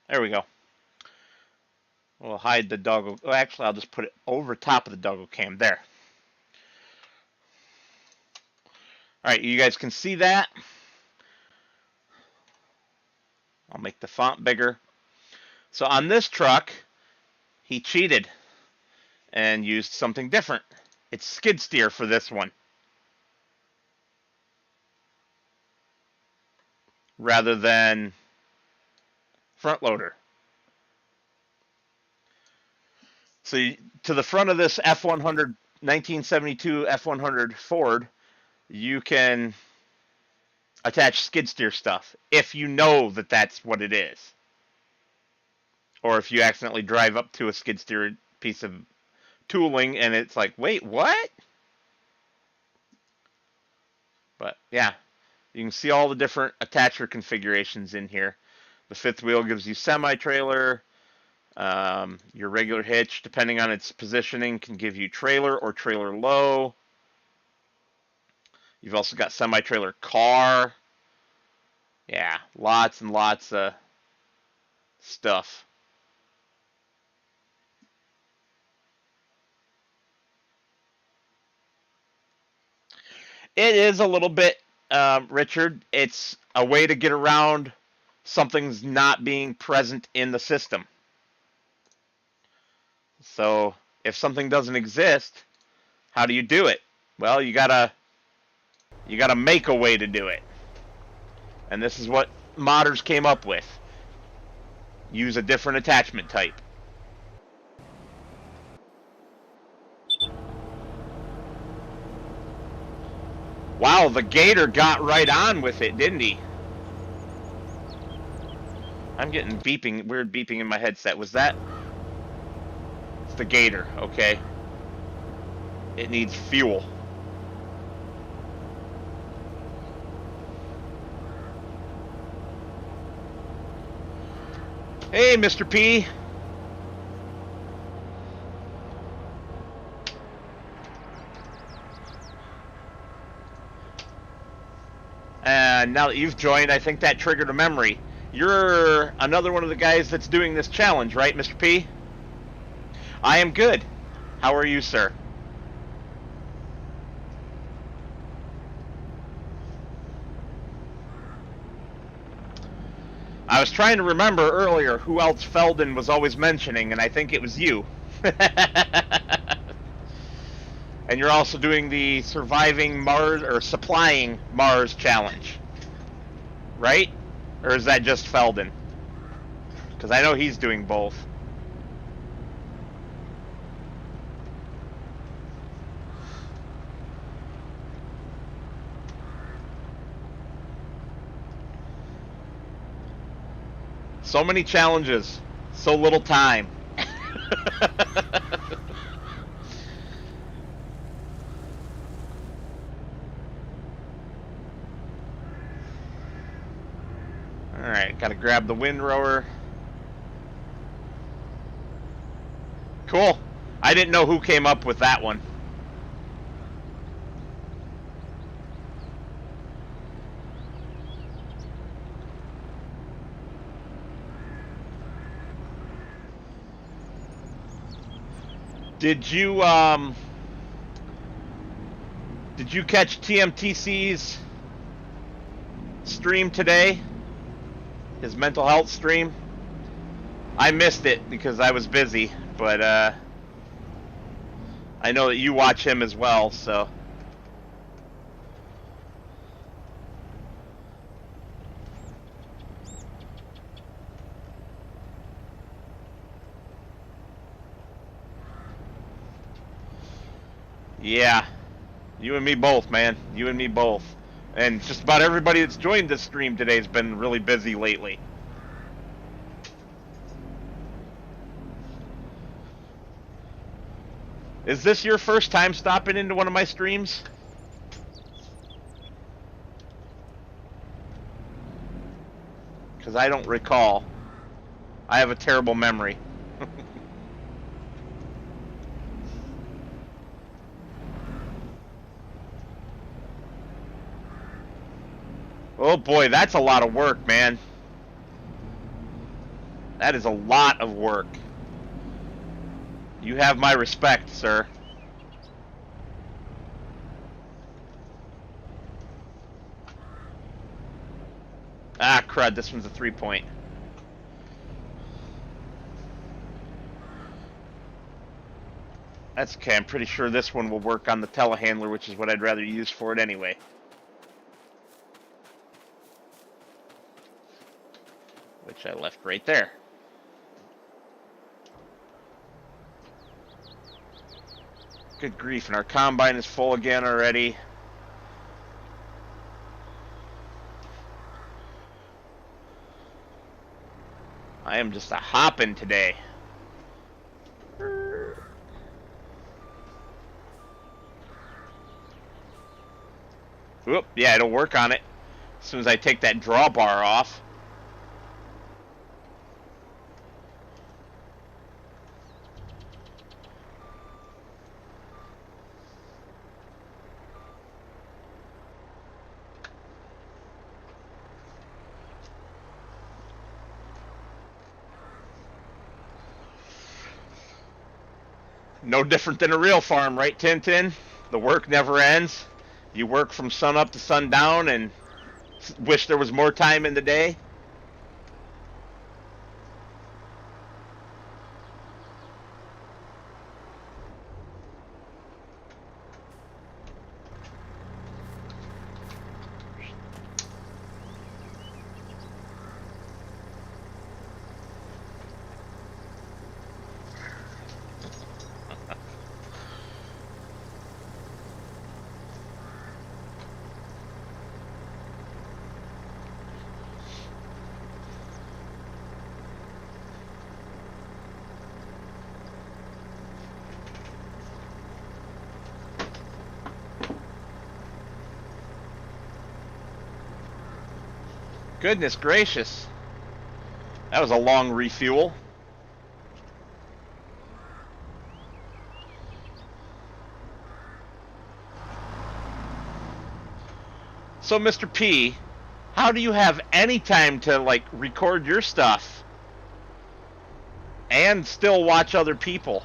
S1: There we go. We'll hide the doggo. Oh, actually, I'll just put it over top of the doggo cam. There. All right, you guys can see that. I'll make the font bigger. So on this truck, he cheated and used something different. It's skid steer for this one, rather than front loader. So to the front of this F100 1972 F100 Ford, you can attach skid steer stuff if you know that that's what it is. Or if you accidentally drive up to a skid steer piece of tooling and it's like, wait, what? But yeah, you can see all the different attacher configurations in here. The fifth wheel gives you semi-trailer. Your regular hitch, depending on its positioning, can give you trailer or trailer low. You've also got semi-trailer car. Yeah, lots and lots of stuff. It is a little bit, Richard. It's a way to get around something's not being present in the system. So if something doesn't exist, how do you do it? Well, you gotta make a way to do it. And this is what modders came up with. Use a different attachment type. Wow, the Gator got right on with it, didn't he? I'm getting beeping, weird beeping in my headset. Was that? It's the Gator, okay. It needs fuel. Hey, Mr. P. And now that you've joined, I think that triggered a memory. You're another one of the guys that's doing this challenge, right, Mr. P? I am good. How are you, sir? I was trying to remember earlier who else Felden was always mentioning, and I think it was you. And you're also doing the surviving Mars, or supplying Mars challenge, right? Or is that just Felden? Because I know he's doing both. So many challenges, so little time. Alright, gotta grab the windrower. Cool. I didn't know who came up with that one. Did you catch TMTC's stream today? His mental health stream? I missed it because I was busy, but I know that you watch him as well, so. Yeah, you and me both, man. You and me both. And just about everybody that's joined this stream today has been really busy lately. Is this your first time stopping into one of my streams? Because I don't recall. I have a terrible memory. Oh boy, that's a lot of work, man. That is a lot of work. You have my respect, sir. Ah, crud, this one's a 3-point. That's okay, I'm pretty sure this one will work on the telehandler, which is what I'd rather use for it anyway. Which I left right there. Good grief, and our combine is full again already. I am just a hopping today. Whoop, yeah, it'll work on it as soon as I take that drawbar off. No different than a real farm, right, Tintin? The work never ends. You work from sun up to sundown and wish there was more time in the day. Goodness gracious. That was a long refuel. So, Mr. P, how do you have any time to, like, record your stuff and still watch other people?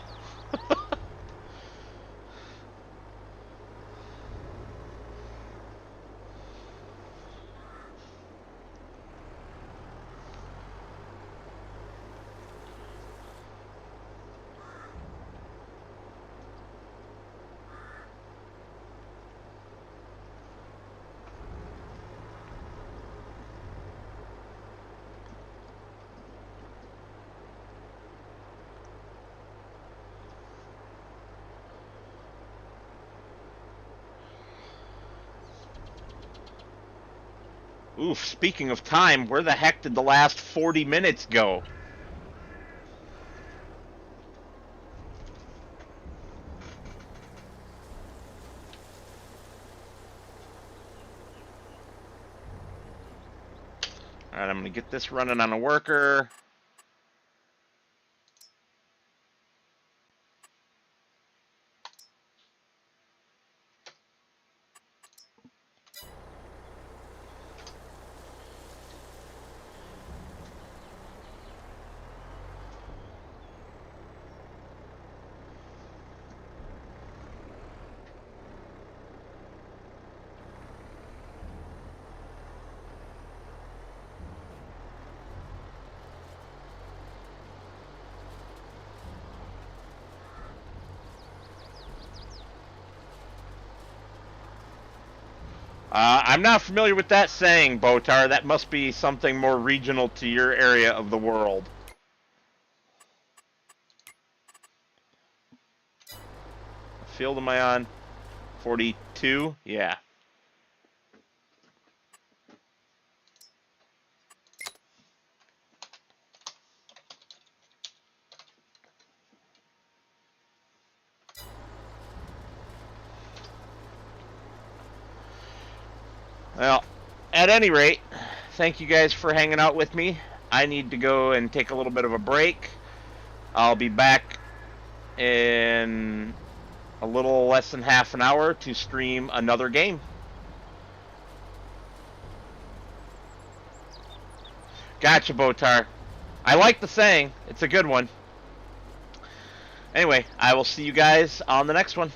S1: Oof, speaking of time, where the heck did the last 40 minutes go? Alright, I'm gonna get this running on a worker. I'm not familiar with that saying, Botar. That must be something more regional to your area of the world. Field am I on? 42? Yeah. Well, at any rate, thank you guys for hanging out with me. I need to go and take a little bit of a break. I'll be back in a little less than half an hour to stream another game. Gotcha, Botar. I like the saying. It's a good one. Anyway, I will see you guys on the next one.